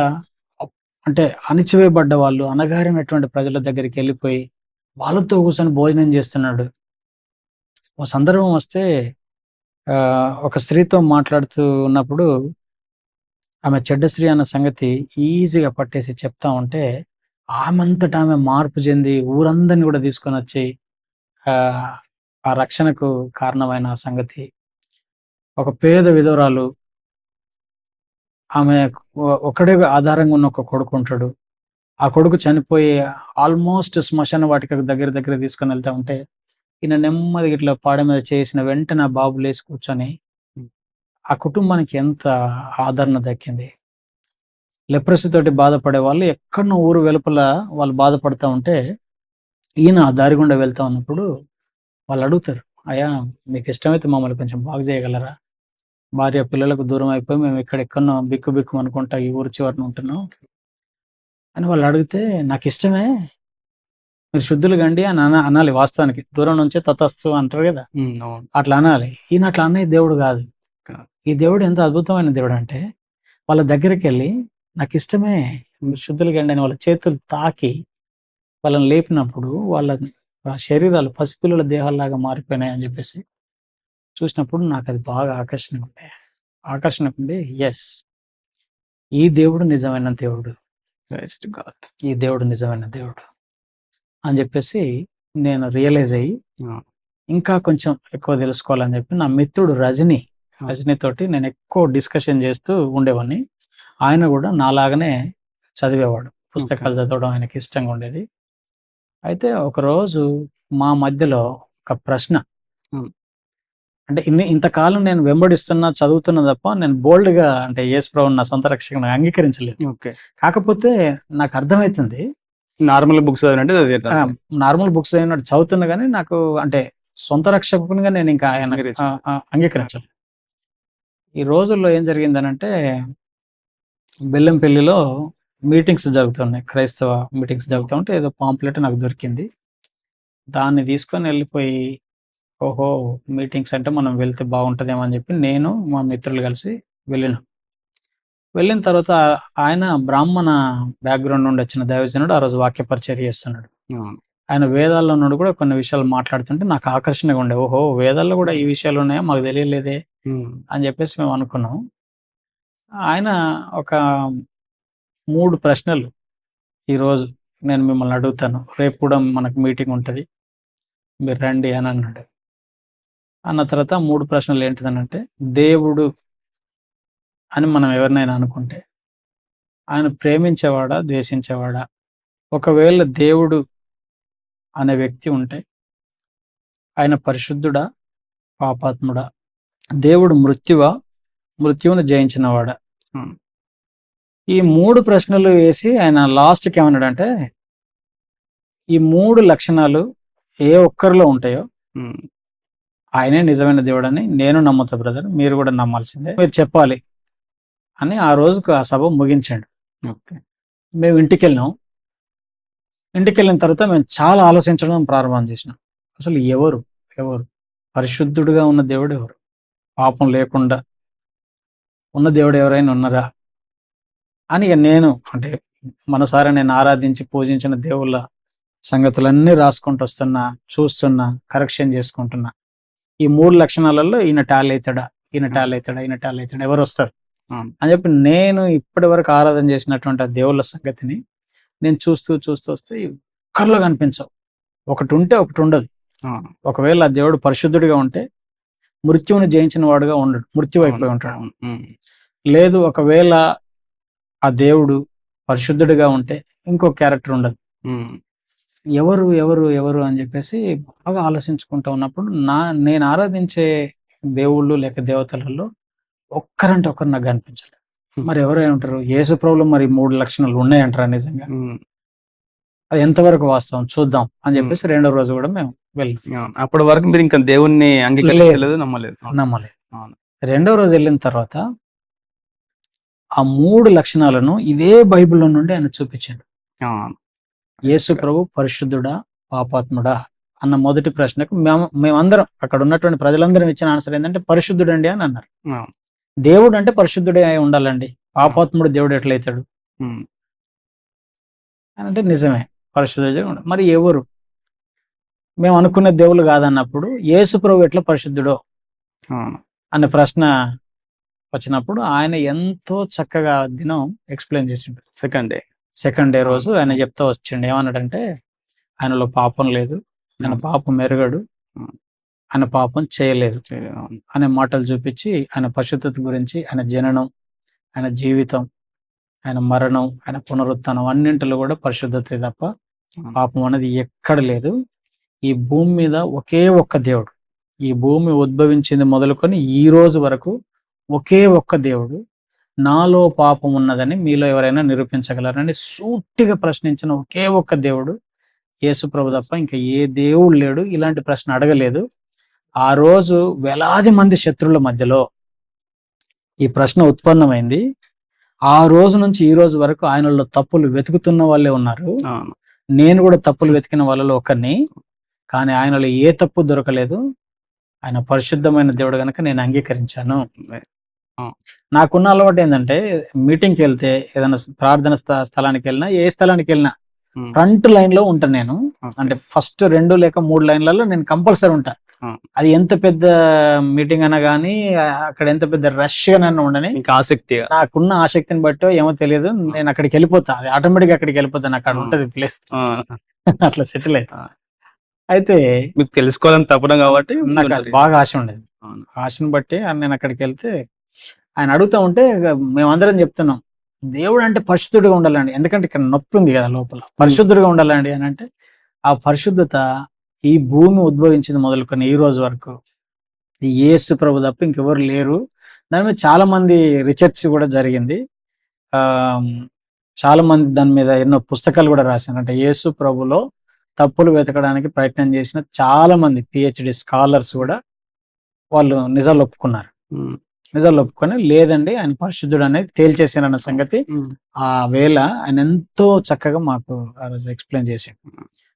అంటే అణిచివేయబడ్డ వాళ్ళు, అణగారినటువంటి ప్రజల దగ్గరికి వెళ్ళిపోయి వాళ్ళతో కూర్చొని భోజనం చేస్తున్నాడు. ఓ సందర్భం వస్తే ఒక స్త్రీతో మాట్లాడుతూ ఉన్నప్పుడు ఆమె చెడ్డ స్త్రీ అన్న సంగతి ఈజీగా పట్టేసి చెప్తా ఉంటే ఆమెంతటా ఆమె మార్పు చెంది ఊరందరిని కూడా తీసుకొని వచ్చి ఆ రక్షణకు కారణమైన ఆ సంగతి. ఒక పేద విధవరాలు, ఆమె ఒకడే ఆధారంగా ఉన్న ఒక కొడుకు ఉంటాడు. ఆ కొడుకు చనిపోయి ఆల్మోస్ట్ శ్మశాన వాటిక దగ్గర తీసుకొని వెళ్తా ఉంటే ఈయన నెమ్మదిగా ఇట్లా పాడ మీద చేసిన వెంటనే ఆ బాబు లేచి కూర్చొని ఆ కుటుంబానికి ఎంత ఆదరణ దక్కింది. లెప్రసీ తోటి బాధపడే వాళ్ళు ఎక్కడో ఊరు వెలుపల వాళ్ళు బాధపడతా ఉంటే ఈయన ఆ దారి గుండా వెళ్తా ఉన్నప్పుడు వాళ్ళు అడుగుతారు, అయ్యా మీకు ఇష్టమైతే మమ్మల్ని కొంచెం బాగు చేయగలరా, భార్య పిల్లలకు దూరం అయిపోయి మేము ఎక్కడెక్కడో బిక్కు అనుకుంటా ఈ ఊరు చివరిని ఉంటున్నాం అని వాళ్ళు అడిగితే, నాకు ఇష్టమే, మీరు శుద్ధులు గండి అని అనాలి. వాస్తవానికి దూరం నుంచే తతస్తు అంటారు కదా, అట్లా అనాలి. ఈయన అట్లా అనే దేవుడు కాదు. ఈ దేవుడు ఎంత అద్భుతమైన దేవుడు అంటే వాళ్ళ దగ్గరికి వెళ్ళి నాకు ఇష్టమే శుద్ధులు గండి అని వాళ్ళ చేతులు తాకి వాళ్ళని లేపినప్పుడు వాళ్ళ శరీరాలు పసిపిల్లల దేహాల్లాగా మారిపోయినాయి అని చెప్పేసి చూసినప్పుడు నాకు అది బాగా ఆకర్షణ ఉండే. ఎస్, ఈ దేవుడు నిజమైన దేవుడు, ఈ దేవుడు నిజమైన దేవుడు అని చెప్పేసి నేను రియలైజ్ అయ్యి ఇంకా కొంచెం ఎక్కువ తెలుసుకోవాలని చెప్పి నా మిత్రుడు రజనీ తోటి నేను ఎక్కువ డిస్కషన్ చేస్తూ ఉండేవాడిని. ఆయన కూడా నాలాగనే చదివేవాడు, పుస్తకాలు చదవడం ఆయనకి ఇష్టంగా ఉండేది. అయితే ఒకరోజు మా మధ్యలో ఒక ప్రశ్న, అంటే ఇంతకాలం నేను వెంబడిస్తున్నా చదువుతున్నా తప్ప నేను బోల్డ్గా అంటే యేసు ప్రభువుని నా సొంత రక్షకునిగా అంగీకరించలేదు. కాకపోతే నాకు అర్థమవుతుంది, నార్మల్ బుక్స్ నార్మల్ బుక్స్ అయినట్టు చదువుతున్నా కానీ నాకు అంటే సొంత రక్షకునిగా నేను ఇంకా ఆయన అంగీకరించాలి. ఈ రోజుల్లో ఏం జరిగిందనంటే బెల్లంపల్లిలో మీటింగ్స్ జరుగుతున్నాయి, క్రైస్తవ మీటింగ్స్ జరుగుతూ ఉంటే ఏదో పాంప్లెట్ నాకు దొరికింది. దాన్ని తీసుకొని వెళ్ళిపోయి ఓహో మీటింగ్స్ అంటే మనం వెళ్తే బాగుంటుందేమో అని చెప్పి నేను మా మిత్రులు కలిసి వెళ్ళిన తర్వాత ఆయన బ్రాహ్మణ బ్యాక్గ్రౌండ్ నుండి వచ్చిన దైవజనుడు ఆ రోజు వాక్య పరిచర్య చేస్తున్నాడు. ఆయన వేదాల్లో నుండి కూడా కొన్ని విషయాలు మాట్లాడుతుంటే నాకు ఆకర్షణగా ఉండే, ఓహో వేదాల్లో కూడా ఈ విషయాలు ఉన్నాయో మాకు తెలియలేదే అని చెప్పేసి మేము అనుకున్నాం. ఆయన ఒక 3 ప్రశ్నలు ఈరోజు నేను మిమ్మల్ని అడుగుతాను, రేపు కూడా మనకు మీటింగ్ ఉంటుంది, మీరు రండి అని అన్నాడు. అన్న తర్వాత 3 ప్రశ్నలు ఏంటిదనంటే, దేవుడు అని మనం ఎవరినైనా అనుకుంటే ఆయన ప్రేమించేవాడా ద్వేషించేవాడా, ఒకవేళ దేవుడు అనే వ్యక్తి ఉంటే ఆయన పరిశుద్ధుడా పాపాత్ముడా, దేవుడు మృత్యువును జయించినవాడా. ఈ 3 ప్రశ్నలు వేసి ఆయన లాస్ట్కి ఏమన్నాడంటే, ఈ 3 లక్షణాలు ఏ ఒక్కరిలో ఉంటాయో ఆయనే నిజమైన దేవుడని నేను నమ్ముతా బ్రదర్, మీరు కూడా నమ్మాల్సిందే, మీరు చెప్పాలి అని ఆ రోజుకు ఆ సభ ముగించాడు. మేము ఇంటికి వెళ్ళిన తర్వాత మేము చాలా ఆలోచించడం ప్రారంభం చేసినాం. అసలు ఎవరు పరిశుద్ధుడుగా ఉన్న దేవుడు ఎవరు, పాపం లేకుండా ఉన్న దేవుడు ఎవరైనా ఉన్నారా అని నేను అంటే మనసారా నేను ఆరాధించి పూజించిన దేవుళ్ళ సంగతులన్నీ రాసుకుంటూ వస్తున్నా, చూస్తున్నా, కరెక్షన్ చేసుకుంటున్నా. ఈ 3 లక్షణాలలో ఈయన టాలీ అవుతాడా, ఎవరు వస్తారు అని చెప్పి నేను ఇప్పటి వరకు ఆరాధన చేసినటువంటి ఆ దేవుళ్ళ సంగతిని నేను చూస్తూ వస్తే ఒక్కరిలో కనిపించవు. ఒకటి ఉంటే ఒకటి ఉండదు. ఒకవేళ ఆ దేవుడు పరిశుద్ధుడిగా ఉంటే మృత్యువుని జయించిన వాడుగా ఉండడు, మృత్యు అయిపోయి ఉంటాడు. లేదు ఒకవేళ ఆ దేవుడు పరిశుద్ధుడిగా ఉంటే ఇంకో క్యారెక్టర్ ఉండదు. ఎవరు అని చెప్పేసి బాగా ఆలోచించుకుంటూ ఉన్నప్పుడు నేను ఆరాధించే దేవుళ్ళు లేక దేవతలలో ఒక్కరంటే ఒకరు నాకు కనిపించలేదు. మరి ఎవరైనా ఉంటారు, యేసు ప్రభువులో మరి 3 లక్షణాలు ఉన్నాయంటారా నిజంగా, అది ఎంతవరకు వాస్తవం చూద్దాం అని చెప్పేసి 2వ రోజు కూడా మేము వెళ్ళాం. అప్పటి వరకు మీరు ఇంకా దేవుణ్ణి అంగీకరించలేదు, నమ్మలేదు. 2వ రోజు వెళ్ళిన తర్వాత ఆ 3 లక్షణాలను ఇదే బైబిల్లో నుండి ఆయన చూపించాడు. యేసు ప్రభు పరిశుద్ధుడా పాపాత్ముడా అన్న మొదటి ప్రశ్నకు మేమందరం అక్కడ ఉన్నటువంటి ప్రజలందరం ఇచ్చిన ఆన్సర్ ఏంటంటే పరిశుద్ధుడండి అని అన్నారు. దేవుడు అంటే పరిశుద్ధుడే అయి ఉండాలండి, పాపాత్ముడు దేవుడు ఎట్లయితాడు అని అంటే నిజమే, పరిశుద్ధుడే ఉండాలి. మరి ఎవరు మేము అనుకునే దేవుళ్ళు కాదన్నప్పుడు యేసు ప్రభు ఎట్లా పరిశుద్ధుడో అనే ప్రశ్న వచ్చినప్పుడు ఆయన ఎంతో చక్కగా దినం ఎక్స్ప్లెయిన్ చేసిండు. సెకండ్ డే రోజు ఆయన చెప్తా వచ్చిండు. ఏమన్నాడంటే ఆయనలో పాపం లేదు, ఆయన పాపం మెరుగడు, ఆయన పాపం చేయలేదు అనే మాటలు చూపించి ఆయన పరిశుద్ధత గురించి, ఆయన జననం, ఆయన జీవితం, ఆయన మరణం, ఆయన పునరుత్థానం అన్నింటిలో కూడా పరిశుద్ధతే తప్ప పాపం అనేది ఎక్కడ లేదు. ఈ భూమి మీద ఒకే ఒక్క దేవుడు, ఈ భూమి ఉద్భవించింది మొదలుకొని ఈ రోజు వరకు ఒకే ఒక్క దేవుడు, నాలో పాపం ఉన్నదని మీలో ఎవరైనా నిరూపించగలరని సూటిగా ప్రశ్నించిన ఒకే ఒక్క దేవుడు యేసు ప్రభు తప్ప ఇంకా ఏ దేవుడు లేడు. ఇలాంటి ప్రశ్న అడగలేదు. ఆ రోజు వేలాది మంది శత్రువుల మధ్యలో ఈ ప్రశ్న ఉత్పన్నమైంది. ఆ రోజు నుంచి ఈ రోజు వరకు ఆయనలో తప్పులు వెతుకుతున్న వాళ్ళే ఉన్నారు. నేను కూడా తప్పులు వెతికిన వాళ్ళలో ఒకరిని, కానీ ఆయనలో ఏ తప్పు దొరకలేదు. ఆయన పరిశుద్ధమైన దేవుడు కనుక నేను అంగీకరించాను. నాకున్న అలవాటు ఏంటంటే మీటింగ్కి వెళ్తే, ఏదైనా ప్రార్థన స్థలానికి వెళ్ళినా, ఏ స్థలానికి వెళ్ళినా ఫ్రంట్ లైన్ లో ఉంటాను నేను. అంటే ఫస్ట్ 2 లేక 3 లైన్లలో నేను కంపల్సరీ ఉంటా. అది ఎంత పెద్ద మీటింగ్ అయినా కానీ, అక్కడ ఎంత పెద్ద రష్ గానైనా ఉండని, ఆసక్తి నాకున్న ఆసక్తిని బట్టో ఏమో తెలియదు, నేను అక్కడికి వెళ్ళిపోతా. అది ఆటోమేటిక్ అక్కడికి వెళ్ళిపోతాను. అక్కడ ఉంటది ప్లేస్, అట్లా సెటిల్ అవుతా. అయితే మీకు తెలుసుకోవాలని తప్పడం కాబట్టి నాకు అది బాగా ఆశ ఉండేది. ఆశను బట్టి నేను అక్కడికి వెళ్తే ఆయన అడుగుతా ఉంటే మేమందరం చెప్తున్నాం, దేవుడు అంటే పరిశుద్ధుడిగా ఉండాలండి. ఎందుకంటే ఇక్కడ నొప్పి ఉంది కదా లోపల, పరిశుద్ధుడిగా ఉండాలండి అని అంటే, ఆ పరిశుద్ధత ఈ భూమి ఉద్భవించింది మొదలుకొని ఈ రోజు వరకు ఈ యేసు ప్రభు తప్ప ఇంకెవరు లేరు. దాని మీద చాలా మంది రీసెర్చ్ కూడా జరిగింది. చాలా మంది దాని మీద ఎన్నో పుస్తకాలు కూడా రాశారు. అంటే యేసు ప్రభులో తప్పులు వెతకడానికి ప్రయత్నం చేసిన చాలా మంది పిహెచ్డి స్కాలర్స్ కూడా వాళ్ళు నిజాలు ఒప్పుకున్నారు. నిజాలు ఒప్పుకొని లేదండి ఆయన పరిశుద్ధుడు అనేది తేల్చేసారన్న సంగతి ఆ వేళ ఆయన ఎంతో చక్కగా మాకు ఆ రోజు ఎక్స్ప్లెయిన్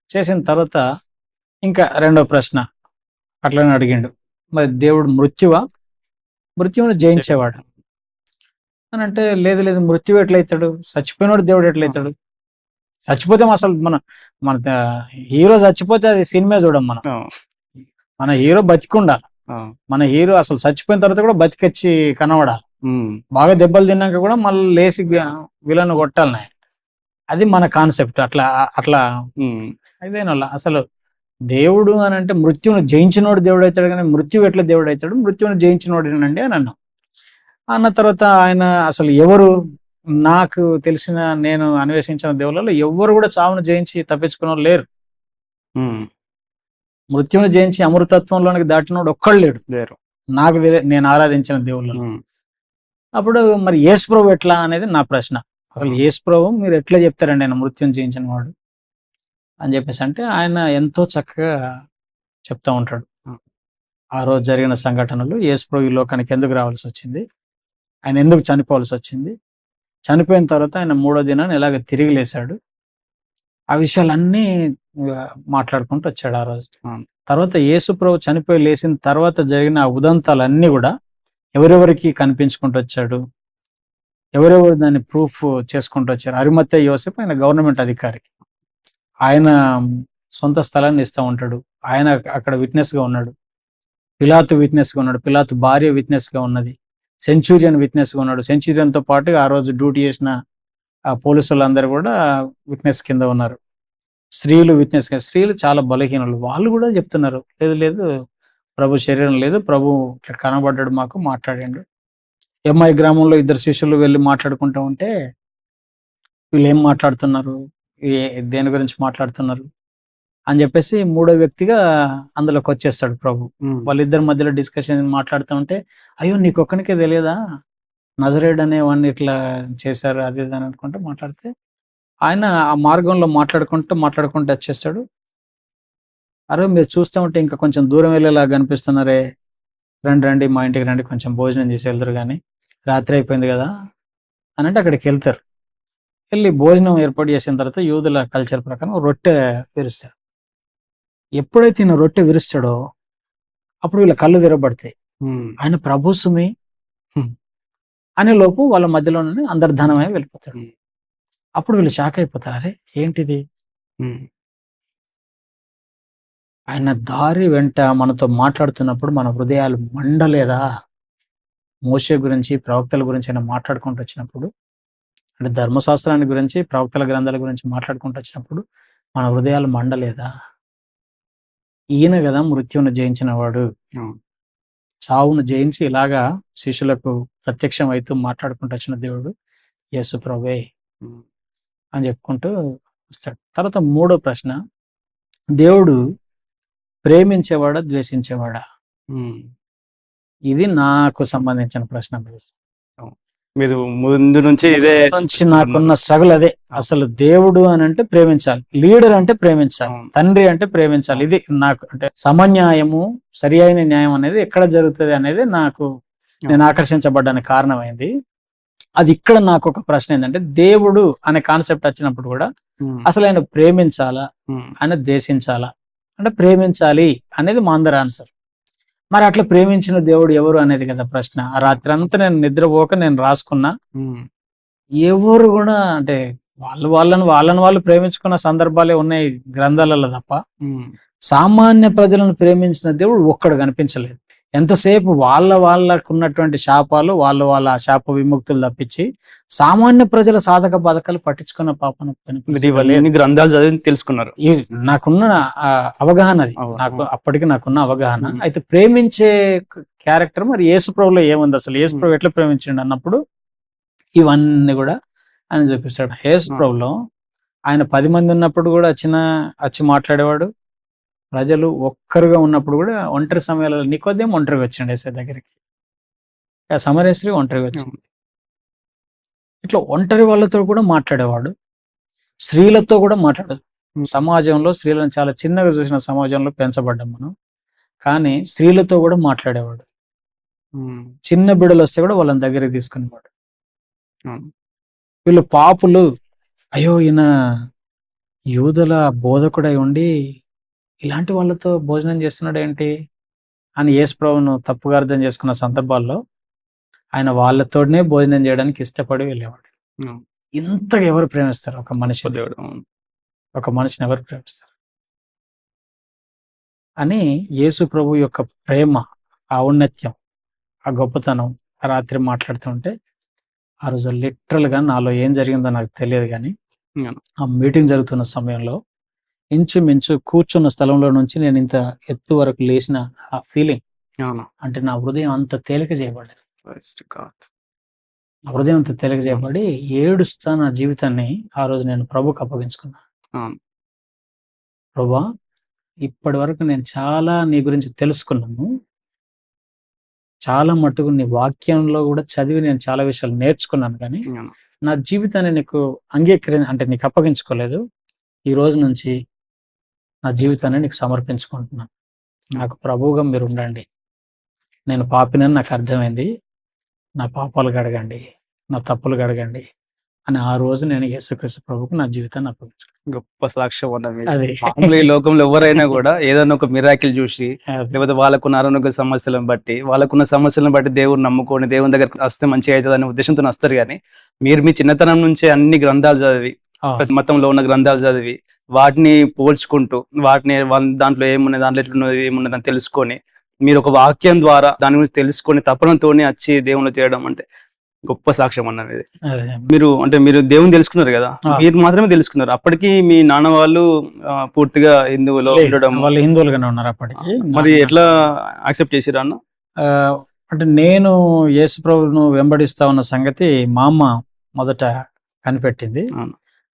చేసిన తర్వాత ఇంకా రెండో ప్రశ్న అట్లనే అడిగిండు, మరి దేవుడు మృత్యువును జయించేవాడు అని అంటే, లేదు మృత్యువు ఎట్లయితాడు, చచ్చిపోయినోడు దేవుడు ఎట్లయితాడు? చచ్చిపోతే అసలు మన హీరో చచ్చిపోతే అది సినిమా చూడం మనం. మన హీరో బతికుండాలి, మన హీరో అసలు చచ్చిపోయిన తర్వాత కూడా బతికొచ్చి కనబడాలి. బాగా దెబ్బలు తిన్నాక కూడా మళ్ళీ లేచి విలన్ కొట్టాలి. అది మన కాన్సెప్ట్. అట్లా అదేనల్లా అసలు దేవుడు అని అంటే మృత్యువును జయించినోడు దేవుడు అవుతాడు, కానీ మృత్యువు ఎట్లా దేవుడు అవుతాడు? మృత్యువును జయించినోడేనండి అని అన్న తర్వాత ఆయన అసలు ఎవరు, నాకు తెలిసిన నేను అన్వేషించిన దేవుళ్ళలో ఎవరు కూడా చావును జయించి తప్పించుకున్న లేరు. మృత్యువును జయించి అమృతత్వంలోనికి దాటినోడు ఒక్కళ్ళు లేడు నాకు నేను ఆరాధించిన దేవుళ్ళలో. అప్పుడు మరి యేసు ప్రభు ఎట్లా అనేది నా ప్రశ్న. అసలు యేసు ప్రభు మీరు ఎట్లా చెప్తారండి ఆయన మృత్యువును జయించిన వాడు అని చెప్పేసి అంటే, ఆయన ఎంతో చక్కగా చెప్తా ఉంటాడు. ఆ రోజు జరిగిన సంఘటనలు, యేసు ప్రభు ఈ లోకానికి ఎందుకు రావాల్సి వచ్చింది, ఆయన ఎందుకు చనిపోవాల్సి వచ్చింది, చనిపోయిన తర్వాత ఆయన 3వ దినాన్ని ఎలాగ తిరిగి లేశాడు, ఆ విషయాలన్నీ మాట్లాడుకుంటూ వచ్చాడు ఆ రోజు. తర్వాత యేసు ప్రభు చనిపోయి లేచిన తర్వాత జరిగిన ఆ ఉదంతాలన్నీ కూడా ఎవరెవరికి కనిపించుకుంటూ వచ్చాడు, ఎవరెవరు దాన్ని ప్రూఫ్ చేసుకుంటూ వచ్చారు. అరిమత్తయి యోసేపు ఆయన గవర్నమెంట్ అధికారి, ఆయన సొంత స్థలాన్ని ఇస్తూ ఉంటాడు. ఆయన అక్కడ విట్నెస్ గా ఉన్నాడు. పిలాతు విట్నెస్ గా ఉన్నాడు, పిలాతు భార్య విట్నెస్ గా ఉన్నది, సెంచూరియన్ విట్నెస్ గా ఉన్నాడు. సెంచూరియన్ తో పాటు ఆ రోజు డ్యూటీ చేసిన ఆ పోలీసులందరూ కూడా విట్నెస్ కింద ఉన్నారు. స్త్రీలు విట్నెస్ గా, స్త్రీలు చాలా బలహీనులు, వాళ్ళు కూడా చెప్తున్నారు లేదు ప్రభు శరీరం లేదు, ప్రభు కనబడ్డాడు, మాకు మాట్లాడాడు. ఎంఐ గ్రామంలో 2 శిష్యులు వెళ్ళి మాట్లాడుకుంటూ ఉంటే, వీళ్ళు ఏం మాట్లాడుతున్నారు, దేని గురించి మాట్లాడుతున్నారు అని చెప్పేసి 3వ వ్యక్తిగా అందులోకి వచ్చేస్తాడు ప్రభు. వాళ్ళిద్దరి మధ్యలో డిస్కషన్ మాట్లాడుతూ ఉంటే, అయ్యో నీకొక్కనికే తెలియదా నజరేయుడు అనేవాడిని ఇట్లా చేశారు అది ఇది అని అనుకుంటే మాట్లాడితే, ఆయన ఆ మార్గంలో మాట్లాడుకుంటూ వచ్చేస్తాడు. అరే మీరు చూస్తూ ఉంటే ఇంకా కొంచెం దూరం వెళ్ళేలాగా అనిపిస్తున్నారే, రండి మా ఇంటికి రండి, కొంచెం భోజనం చేసి వెళ్తారు, కానీ రాత్రి అయిపోయింది కదా అని అంటే అక్కడికి వెళ్తారు. వెళ్ళి భోజనం ఏర్పాటు చేసిన తర్వాత యూదుల కల్చర్ ప్రకారం రొట్టె విరుస్తారు. ఎప్పుడైతే ఈయన రొట్టె విరుస్తాడో అప్పుడు వీళ్ళ కళ్ళు తెరబడతాయి. ఉమ్, ఆయన ప్రభు సుమి అనే లోపు వాళ్ళ మధ్యలో నుండి అంతర్ధానమై వెళ్ళిపోతాడు. ఉమ్, అప్పుడు వీళ్ళు షాక్ అయిపోతారు, అరే ఏంటిది, ఉమ్, ఆయన దారి వెంట మనతో మాట్లాడుతున్నప్పుడు మన హృదయాలు మండలేదా? మోషే గురించి ప్రవక్తల గురించి ఆయన మాట్లాడుకుంటూ వచ్చినప్పుడు, అంటే ధర్మశాస్త్రాన్ని గురించి ప్రవక్తల గ్రంథాల గురించి మాట్లాడుకుంటూ వచ్చినప్పుడు మన హృదయాలు మండలేదా? ఈయన కదా మృత్యువును జయించిన వాడు, ఉమ్, చావును జయించి ఇలాగా శిష్యులకు ప్రత్యక్షం అవుతూ మాట్లాడుకుంటూ వచ్చిన దేవుడు యేసు ప్రభువే ఉమ్, అని చెప్పుకుంటూ వస్తాడు. తర్వాత మూడో ప్రశ్న, దేవుడు ప్రేమించేవాడా ద్వేషించేవాడా? ఉమ్. ఇది నాకు సంబంధించిన ప్రశ్న. మీరు ముందు నుంచి ఇదే నుంచి నాకున్న స్ట్రగుల్ అదే. అసలు దేవుడు అని అంటే ప్రేమించాలి, లీడర్ అంటే ప్రేమించాలి, అవును. తండ్రి అంటే ప్రేమించాలి. ఇది నాకు అంటే సమన్యాయము, సరి అయిన న్యాయం అనేది ఎక్కడ జరుగుతుంది అనేది నాకు, నేను ఆకర్షించబడ్డానికి కారణమైంది అది. ఇక్కడ నాకు ఒక ప్రశ్న ఏంటంటే, దేవుడు అనే కాన్సెప్ట్ వచ్చినప్పుడు కూడా ఉమ్, అసలు ఆయన ప్రేమించాలా, ఉమ్, ఆయన ద్వేషించాలా? అంటే ప్రేమించాలి అనేది మా అందరి ఆన్సర్. మరి అట్లా ప్రేమించిన దేవుడు ఎవరు అనేది కదా ప్రశ్న. ఆ రాత్రి అంతా నేను నిద్రపోక నేను రాసుకున్నా. ఉమ్, ఎవరు కూడా అంటే వాళ్ళని వాళ్ళు ప్రేమించుకున్న సందర్భాలే ఉన్నాయి గ్రంథాలలో తప్ప, ఉమ్, సామాన్య ప్రజలను ప్రేమించిన దేవుడు ఒక్కడు కనిపించలేదు. ఎంతసేపు వాళ్ళకు ఉన్నటువంటి శాపాలు, వాళ్ళ శాప విముక్తులు తప్పించి సామాన్య ప్రజల సాధక బాధకాలు పట్టించుకున్న పాపను మీరు కనిపించలేదు. ఇవన్నీ గ్రంథాలు చదివి తెలుసుకున్నారు. నాకున్న అవగాహన అది, అప్పటికి నాకున్న అవగాహన. అయితే ప్రేమించే క్యారెక్టర్ మరి యేసు ప్రభులో ఏముంది, అసలు యేసు ప్రభు ఎట్లా ప్రేమించండి అన్నప్పుడు ఇవన్నీ కూడా ఆయన చూపిస్తాడు. యేసు ప్రభులో ఆయన 10 మంది ఉన్నప్పుడు కూడా వచ్చి మాట్లాడేవాడు. ప్రజలు ఒక్కరుగా ఉన్నప్పుడు కూడా ఒంటరి సమయాలలో నికోదేము ఒంటరిగా వచ్చిండు యేసు దగ్గరికి, ఆ సమరయ స్త్రీ ఒంటరిగా వచ్చింది. ఇట్లా ఒంటరి వాళ్ళతో కూడా మాట్లాడేవాడు, స్త్రీలతో కూడా మాట్లాడదు. సమాజంలో స్త్రీలను చాలా చిన్నగా చూసిన సమాజంలో పెంచబడ్డాం మనం, కానీ స్త్రీలతో కూడా మాట్లాడేవాడు. చిన్న బిడ్డలు వస్తే కూడా వాళ్ళని దగ్గరికి తీసుకునేవాడు. వీళ్ళు పాపులు, అయ్యో ఈయన యూదుల బోధకుడై ఉండి ఇలాంటి వాళ్ళతో భోజనం చేస్తున్నాడు ఏంటి అని యేసు ప్రభువును తప్పుగా అర్థం చేసుకున్న సందర్భాల్లో ఆయన వాళ్ళతోనే భోజనం చేయడానికి ఇష్టపడి వెళ్ళేవాడు. ఇంతగా ఎవరు ప్రేమిస్తారు ఒక మనిషిని, ఒక మనిషిని ఎవరు ప్రేమిస్తారు అని యేసు ప్రభు యొక్క ప్రేమ, ఆ ఔన్నత్యం, ఆ గొప్పతనం రాత్రి మాట్లాడుతుంటే ఆ రోజు లిటరల్ గా నాలో ఏం జరిగిందో నాకు తెలియదు, కానీ ఆ మీటింగ్ జరుగుతున్న సమయంలో ఇంచుమించు కూర్చున్న స్థలంలో నుంచి నేను ఇంత ఎత్తు వరకు లేచిన ఆ ఫీలింగ్, అంటే నా హృదయం అంత తేలిక చేయబడ్డది. నా హృదయం అంత తేలిక చేయబడి ఏడుస్తా నా జీవితాన్ని ఆ రోజు నేను ప్రభుకు అప్పగించుకున్నా. ప్రభువా, ఇప్పటి వరకు నేను చాలా నీ గురించి తెలుసుకున్నాను, చాలా మట్టుకు నీ వాక్యంలో కూడా చదివి నేను చాలా విషయాలు నేర్చుకున్నాను, కానీ నా జీవితాన్ని నీకు అంటే నీకు అప్పగించుకోలేదు. ఈ రోజు నుంచి నా జీవితాన్ని నీకు సమర్పించుకుంటున్నాను, నాకు ప్రభువుగా మీరు ఉండండి, నేను పాపినని నాకు అర్థమైంది, నా పాపాలు గడగండి, నా తప్పులు గడగండి అని ఆ రోజు నేను యేసుక్రీస్తు ప్రభువుకు నా జీవితాన్ని అప్పగించుకున్నాను. గొప్ప సాక్ష్యం అన్నది. మామూలు ఈ లోకంలో ఎవరైనా కూడా ఏదైనా ఒక మిరాకిల్ చూసి, లేకపోతే వాళ్ళకున్న ఆరోగ్య సమస్యలను బట్టి, వాళ్ళకున్న సమస్యలను బట్టి దేవుని నమ్ముకొని దేవుని దగ్గర వస్తే మంచిగా అవుతుంది అనే ఉద్దేశంతో వస్తారు. కానీ మీరు మీ చిన్నతనం నుంచే అన్ని గ్రంథాలు చదివి, ప్రతి మతంలో ఉన్న గ్రంథాలు చదివి, వాటిని పోల్చుకుంటూ, వాటిని దాంట్లో ఏమున్నది, దాంట్లో ఎట్లున్నది, ఏమున్నది అని తెలుసుకొని, మీరు ఒక వాక్యం ద్వారా దాని గురించి తెలుసుకొని తపనతోనే వచ్చి దేవుళ్ళు చేయడం అంటే గొప్ప సాక్ష్యం అన్నది. మీరు దేవుని తెలుసుకున్నారు కదా, మీరు మాత్రమే తెలుసుకున్నారు. అప్పటికి మీ నాన్న వాళ్ళు పూర్తిగా హిందువులో ఉండడం, వాళ్ళు హిందువులుగానే ఉన్నారు అప్పటికి. మరి ఎట్లా యాక్సెప్ట్ చేసిరా అన్న? అంటే నేను యేసు ప్రభువును వెంబడిస్తా ఉన్న సంగతి మా అమ్మ మొదట కనిపెట్టింది.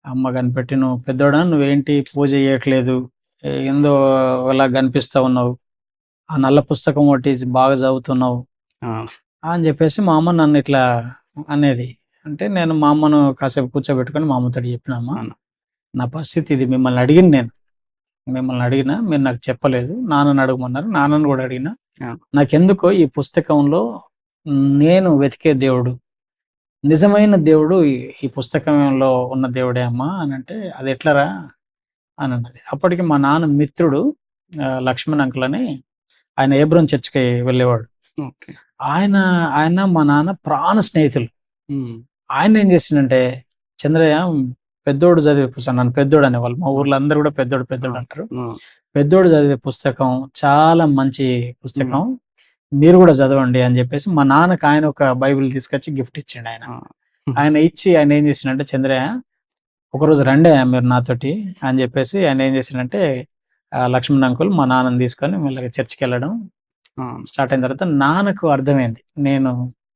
అమ్మ కనిపెట్టి, నువ్వు పెద్దోడా, నువ్వేంటి పూజ చేయట్లేదు, ఏందో అలా కనిపిస్తా ఉన్నావు, ఆ నల్ల పుస్తకం ఒకటి బాగా చదువుతున్నావు అని చెప్పేసి మా అమ్మ నన్ను ఇట్లా అనేది. అంటే నేను మా అమ్మను కాసేపు కూర్చోబెట్టుకొని మా అమ్మతో చెప్పినమ్మా, నా పరిస్థితి ఇది, మిమ్మల్ని అడిగినా మీరు నాకు చెప్పలేదు, నాన్నని అడగమన్నారు, నాన్నని కూడా అడిగినా, నాకెందుకో ఈ పుస్తకంలో నేను వెతికే దేవుడు, నిజమైన దేవుడు ఈ పుస్తకంలో ఉన్న దేవుడే అమ్మా అని అంటే, అది ఎట్లరా అని అన్నది. అప్పటికి మా నాన్న మిత్రుడు లక్ష్మణ్ అంకుల్ అని, ఆయన ఏబ్రోన్ చర్చ్‌కి వెళ్ళేవాడు. ఓకే. ఆయన ఆయన మా నాన్న ప్రాణ స్నేహితులు. హ్మ్. ఆయనేం చేసిండంటే, "చంద్రయ్య పెద్దోడు చదివే పుస్తకం", నన్ను పెద్దోడు అనేవాళ్ళు. మా ఊర్లో అందరూ కూడా పెద్దోడు, పెద్దోడు అంటారు. ఆ! పెద్దోడు చదివే పుస్తకం చాలా మంచి పుస్తకం. మీరు కూడా చదవండి అని చెప్పేసి మా నాన్నకి ఆయన ఒక బైబిల్ తీసుకొచ్చి గిఫ్ట్ ఇచ్చిండు ఆయన. ఆ! ఆయన ఇచ్చి ఆయన ఏం చేసిండంటే, "చంద్రయ్య ఒకరోజు రండి మీరు నాతోటి" అని చెప్పేసి ఆయన ఏం చేసిండంటే, లక్ష్మణ్ అంకుల్ మా నాన్నని తీసుకొని మెల్లగా చర్చికెళ్ళడం ఆ! స్టార్ట్ అయిన తర్వాత నాన్నకు అర్థమైంది. నేను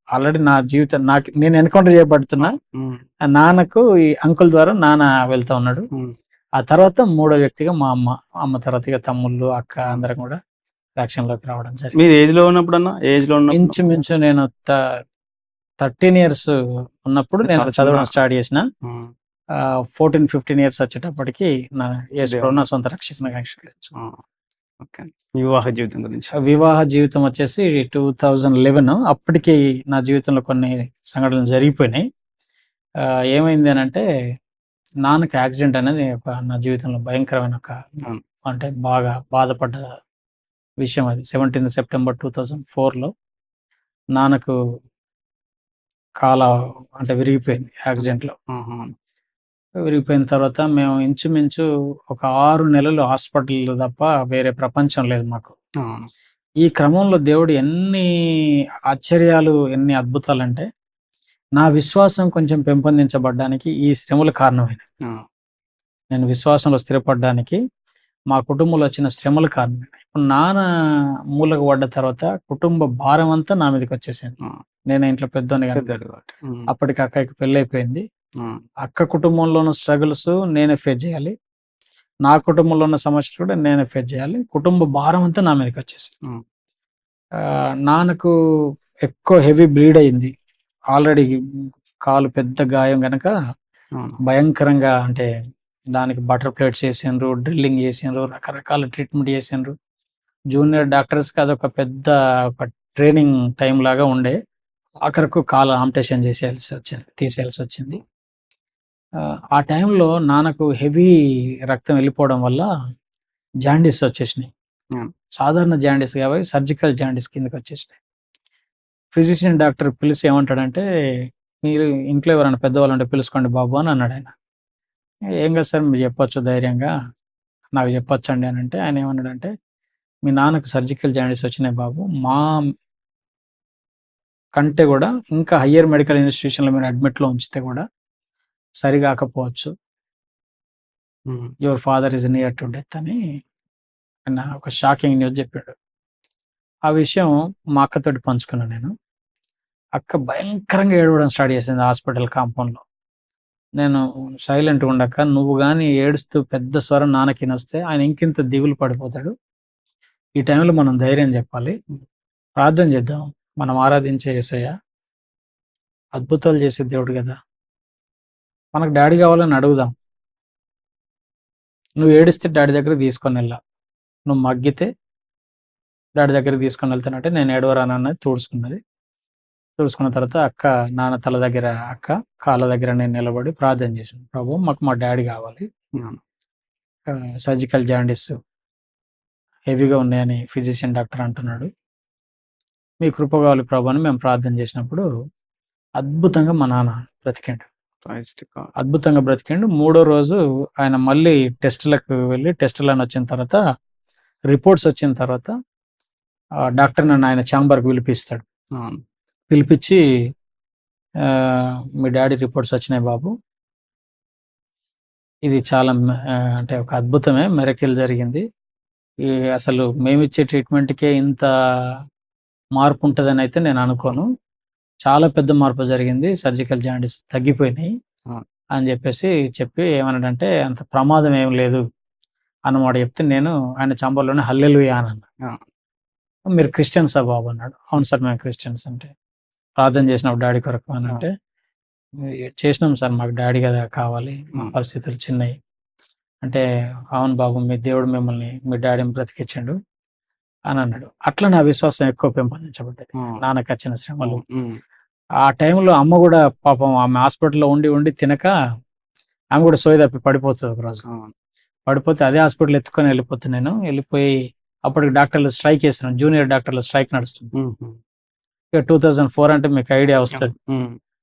ఆల్రెడీ నా జీవితం నేను ఎన్‌కౌంటర్ చేయబడుతున్నా. హ్మ్. నాన్నకు ఈ అంకుల్ ద్వారా నాన్న వెళ్తా ఉన్నాడు. హ్మ్. ఆ తర్వాత మూడో వ్యక్తిగా మా అమ్మ. అమ్మ తర్వాత ఇగ తమ్ముళ్ళు, అక్క అందరం కూడా రక్షణలోకి రావడం జరిగింది. మీరు ఏజ్‌లో ఉన్నప్పుడన్నా? ఏజ్‌లో ఉన్నప్పుడు? ఇంచుమించు నేను 13 ఇయర్స్ ఉన్నప్పుడు నేను చాలా చదవడం చిన్న. స్టార్ట్ చేసిన. హ్మ్. 14, 15 ఇయర్స్ వచ్చేటప్పటికి నా యేసు ప్రభు నా సొంత రక్షకునిగా అంగీకరించాను. ఆ! ఓకే. మీ వివాహ జీవితం గురించి. వివాహ జీవితం వచ్చేసి 2011. అప్పటికి నా జీవితంలో కొన్ని సంఘటనలు జరిగిపోయినాయి. ఏమైంది అనంటే, నాన్నకి యాక్సిడెంట్ అనేది నా జీవితంలో భయంకరమైన అవును. అంటే బాగా బాధపడ్డ విషయం అది. 17 సెప్టెంబర్ 2004లో నాన్నకు కాల అంటే విరిగిపోయింది యాక్సిడెంట్‌లో. ఆహా! విరిగిపోయిన తర్వాత మేము ఇంచుమించు ఒక 6 నెలలు హాస్పిటల్‌లో తప్ప వేరే ప్రపంచం లేదు మాకు. అవును. ఈ క్రమంలో దేవుడు ఎన్ని ఆశ్చర్యాలు, ఎన్ని అద్భుతాలంటే, నా విశ్వాసం కొంచెం పెంపొందించబడ్డానికి ఈ శ్రమలు కారణమైనవి. ఆ! నేను విశ్వాసంలో స్థిరపడ్డానికి మా కుటుంబంలో వచ్చిన శ్రమలు కారణమైనవి. ఇప్పుడు నాన్న మూలకు పడ్డ తర్వాత కుటుంబ భారం అంతా నా మీదకొచ్చేసింది. ఆ! నేనే ఇంట్లో పెద్దోడిని గనుక. పెద్దది కాబట్టి. హ్మ్. అప్పటికి అక్కకి పెళ్లయిపోయింది. హ్మ్. అక్క కుటుంబంలో ఉన్న స్ట్రగుల్స్ నేనే ఫేస్ చేయాలి. నా కుటుంబంలో ఉన్న సమస్యలు కూడా నేనే ఫేస్ చేయాలి. కుటుంబ భారం అంతా నా మీదకొచ్చేసింది. హ్మ్. నాన్నకు ఎక్కువ హెవీ బ్లీడ్ అయింది. ఆల్రెడీ కాలు పెద్ద గాయం గనక అవును. భయంకరంగా అంటే దానికి బటర్ ప్లేట్స్ ఏసిండ్రు, డ్రిల్లింగ్ చేసిండ్రు, రకరకాల ట్రీట్మెంట్ చేసిండ్రు. జూనియర్ డాక్టర్స్‌కి అదొక పెద్ద ఒక ట్రైనింగ్ టైమ్ లాగా ఉండే. ఆఖరకు కాలు ఆంప్యుటేషన్ తీసేయాల్సొచ్చింది. ఆ టైంలో నాన్నకు హెవీ రక్తం వెళ్ళిపోవడం వల్ల జాండీస్ వచ్చేసినాయి. హ్మ్. సాధారణ జాండీస్ కావు, సర్జికల్ జాండీస్ కిందకొచ్చేసినాయి. ఫిజిషియన్ డాక్టర్ పిలిచి ఏమంటాడంటే, "మీరు ఇంట్లో ఎవరైనా పెద్దవాళ్ళుంటే పిలుచుకోండి బాబు" అని అన్నాడాయన. "ఏం కాదు సార్ మీరు చెప్పొచ్చు ధైర్యంగా. నాకు చెప్పొచ్చండి" అనంటే ఆయనేమన్నాడంటే, "మీ నాన్నకు సర్జికల్ జాండీస్ వచ్చినాయి బాబు. మా కంటే గూడా ఇంకా హైయ్యర్ మెడికల్ ఇన్‌స్టిట్యూషన్‌లో మీరు అడ్మిట్‌లో ఉంచితే గూడా సరిగాకపోవచ్చు. హ్మ్. Your father is near to death" అని ఆయన ఒక షాకింగ్ న్యూస్ చెప్పాడు. ఆ విషయం మా అక్కతోటి పంచుకున్నా నేను. అక్క భయంకరంగా ఏడవడం స్టార్ట్ చేసింది హాస్పిటల్ కాంపౌండ్‌లో. నేను సైలెంట్‌గా ఉండక్క, నువ్వు గాని ఏడుస్తూ పెద్ద స్వరం నాన్నకినొస్తే ఆయన ఇంకింత దిగులు పడిపోతాడు. ఈ టైంలో మనం ధైర్యం చెప్పాలి. ప్రార్థన చేద్దాం. మనం ఆరాధించే యేసయ్య అద్భుతాలు చేసే దేవుడు గదా! మనకు డాడీ కావాలని అడుగుదాం. నువ్వు ఏడిస్తే డాడీ దగ్గరికి తీసుకొనెళ్ళా. నువ్వు మగ్గితే డాడీ దగ్గరికి తీసుకొనెళ్తానంటే నేను ఏడవరానన్నది తుడుచుకున్నది. తుడుచుకున్న తర్వాత నాన్న తల దగ్గర కాళ్ళ దగ్గర నేను నిలబడి ప్రార్థన చేశాను. ప్రభు మాకు మా డాడీ కావాలి. అవును. సర్జికల్ జాండీస్ హెవీగా ఉన్నాయని ఫిజిషియన్ డాక్టర్ అంటున్నాడు. మీ కృప కావాలి ప్రభు అని మేము ప్రార్థన చేసినప్పుడు అద్భుతంగా మా నాన్న బ్రతికిండు. Praise to God. అద్భుతంగా బ్రతికిండు. మూడో రోజు ఆయన మళ్ళీ టెస్ట్‌లకు వెళ్ళి టెస్ట్‌లని వచ్చిన తర్వాత రిపోర్ట్స్ వచ్చిన తర్వాత డాక్టర్ నన్ను ఆయన ఛాంబర్‌కి పిలిపిస్తాడు. అవును. పిలిపిచ్చి "మీ డాడీ రిపోర్ట్స్ వచ్చినాయి బాబు. ఇది చాలా అంటే ఒక అద్భుతమే. మిరకిల్ జరిగింది. ఈ అసలు మేమిచ్చే ట్రీట్మెంట్‌కే ఇంత మార్పు ఉంటదనైతే నేను అనుకోను. చాలా పెద్ద మార్పు జరిగింది. సర్జికల్ జాండీస్ తగ్గిపోయినాయి" ఆ! అని చెప్పి ఏమన్నాడంటే, "అంత ప్రమాదం ఏమి లేదు" అన్నమాట చెప్తే నేను ఆయన చంబర్లోనే హల్లెలూయా అనన్నా. ఆ! "మీరు క్రిస్టియన్సా బాబు" అన్నాడు. "అవును సార్ మేము క్రిస్టియన్స్" అంటే, "ప్రార్థన చేసినావు డాడీ కొరకు" ఆ! అనంటే, "చేసినాం సార్ మాకు డాడీ కదా కావాలి. మా హ్మ్. పరిస్థితులు చిన్నయి." అంటే, "అవును బాబు మీ దేవుడు మిమ్మల్ని మీ డాడీని బ్రతికిచ్చిండు" అని అన్నాడు. అట్లా నా విశ్వాసం ఎక్కువ పెంపొందించబడ్డది. ఆ! నాన్నకచ్చిన శ్రమలు. అవును. హ్మ్. ఆ టైంలో అమ్మ గూడా పాపం ఆమె హాస్పిటల్‌లో ఉండి తినక ఆమె గూడా సోయి తప్పి పడిపోతది ఒకరోజు. అవును. పడిపోతే అదే హాస్పిటల్ ఎత్తుకొని వెళ్ళిపోతాను నేను. వెళ్ళిపోయి అప్పటికి డాక్టర్లు స్ట్రైక్ చేస్తున్నాను. జూనియర్ డాక్టర్ల స్ట్రైక్ నడుస్తుంది. ఇక 2004 అంటే మీకు ఐడియా వస్తది.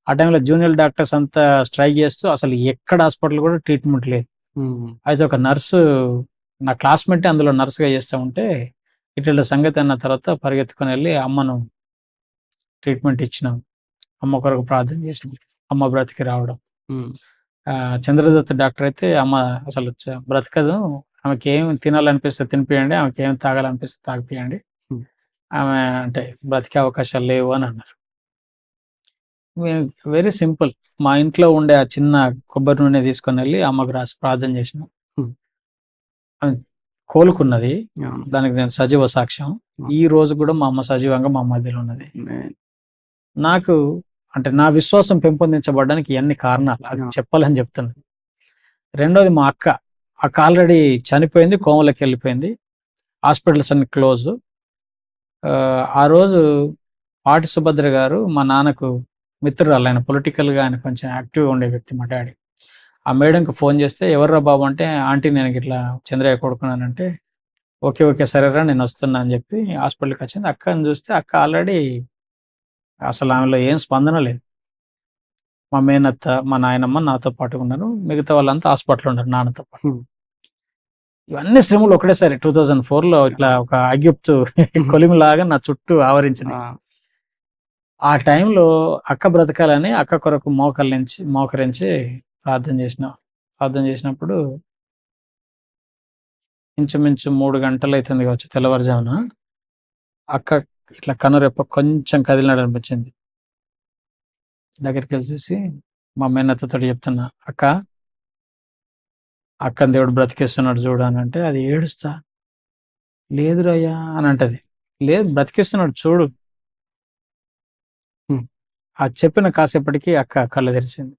ఆ టైంలో జూనియర్ డాక్టర్స్ అంతా స్ట్రైక్ చేస్తూ అసలు ఎక్కడ హాస్పిటల్ కూడా ట్రీట్మెంట్ లేదు. అయితే ఒక నర్సు, నా క్లాస్మేట్ అందులో నర్సుగా చేస్తూ ఉంటే ఇట్లా సంగతి అన్న తర్వాత పరిగెత్తుకొని వెళ్ళి అమ్మను ట్రీట్మెంట్ ఇచ్చినాం. అమ్మ కొరకు ప్రార్థన చేసినాం. అమ్మ బ్రతికి రావడం. చంద్రదత్త డాక్టర్ అయితే అమ్మ అసలు బ్రతకదు, ఆమెకి ఏం తినాలనిపిస్తే తినిపియండి, ఆమెకి ఏం తాగాలనిపిస్తే తాగిపియండి, ఆమె అంటే బ్రతికే అవకాశాలు లేవు అని అన్నారు. Very simple. మా ఇంట్లో ఉండే ఆ చిన్న కొబ్బరి నూనె తీసుకొని వెళ్ళి అమ్మకు రాసి ప్రార్థన చేసిన. ఆమె కోలుకున్నది. దానికి నేను సజీవ సాక్ష్యం. ఈ రోజు కూడా మా అమ్మ సజీవంగా మా మధ్యలో ఉన్నది. నాకు అంటే నా విశ్వాసం పెంపొందించబడడానికి ఇవన్నీ కారణాలు, అది చెప్పాలని చెప్తున్నాను. రెండోది మా అక్క ఆల్రెడీ చనిపోయింది, కోమలోకి వెళ్ళిపోయింది, హాస్పిటల్స్ అన్ని క్లోజ్. ఆ రోజు పాటి సుభద్ర గారు మా నాన్నకు మిత్రురాలు, ఆయన పొలిటికల్గా ఆయన కొంచెం యాక్టివ్గా ఉండే వ్యక్తి మా డాడీ. ఆ మేడంకి ఫోన్ చేస్తే ఎవర్రా బాబు అంటే, ఆంటీ నేను ఇట్లా చంద్రయ్య కొడుకున్నానంటే, ఓకే ఓకే సరేరా నేను వస్తున్నా అని చెప్పి హాస్పిటల్కి వచ్చింది. అక్కని చూస్తే అక్క ఆల్రెడీ అసలు ఆమెలో ఏం స్పందన లేదు. మా మేనత్త, మా నాయనమ్మ నాతో పాటు ఉన్నారు, మిగతా వాళ్ళంతా హాస్పిటల్ ఉన్నారు నాన్నతో పాటు. ఇవన్నీ శ్రమలు ఒకటేసారి 2004లో ఇట్లా ఒక అగ్యుప్తు కొలిమిలాగా నా చుట్టూ ఆవరించింది. ఆ టైంలో అక్క బ్రతకాలని అక్క కొరకు మోకరించి ప్రార్థన చేసినప్పుడు ఇంచుమించు 3 గంటలు అవుతుంది కావచ్చు తెల్లవారుజామున. అక్క ఇట్లా కనురెప్ప కొంచెం కదిలినాడు అనిపించింది. దగ్గరికి వెళ్ళి చూసి మా మేనత్తతో చెప్తున్నా, అక్కని దేవుడు బ్రతికిస్తున్నాడు చూడు అని అంటే, అది ఏడుస్తా, లేదురయ్యా అని అంటది. లేదు బ్రతికిస్తున్నాడు చూడు. ఆ చెప్పిన కాసేపటికి అక్క కళ్ళు తెరిచింది.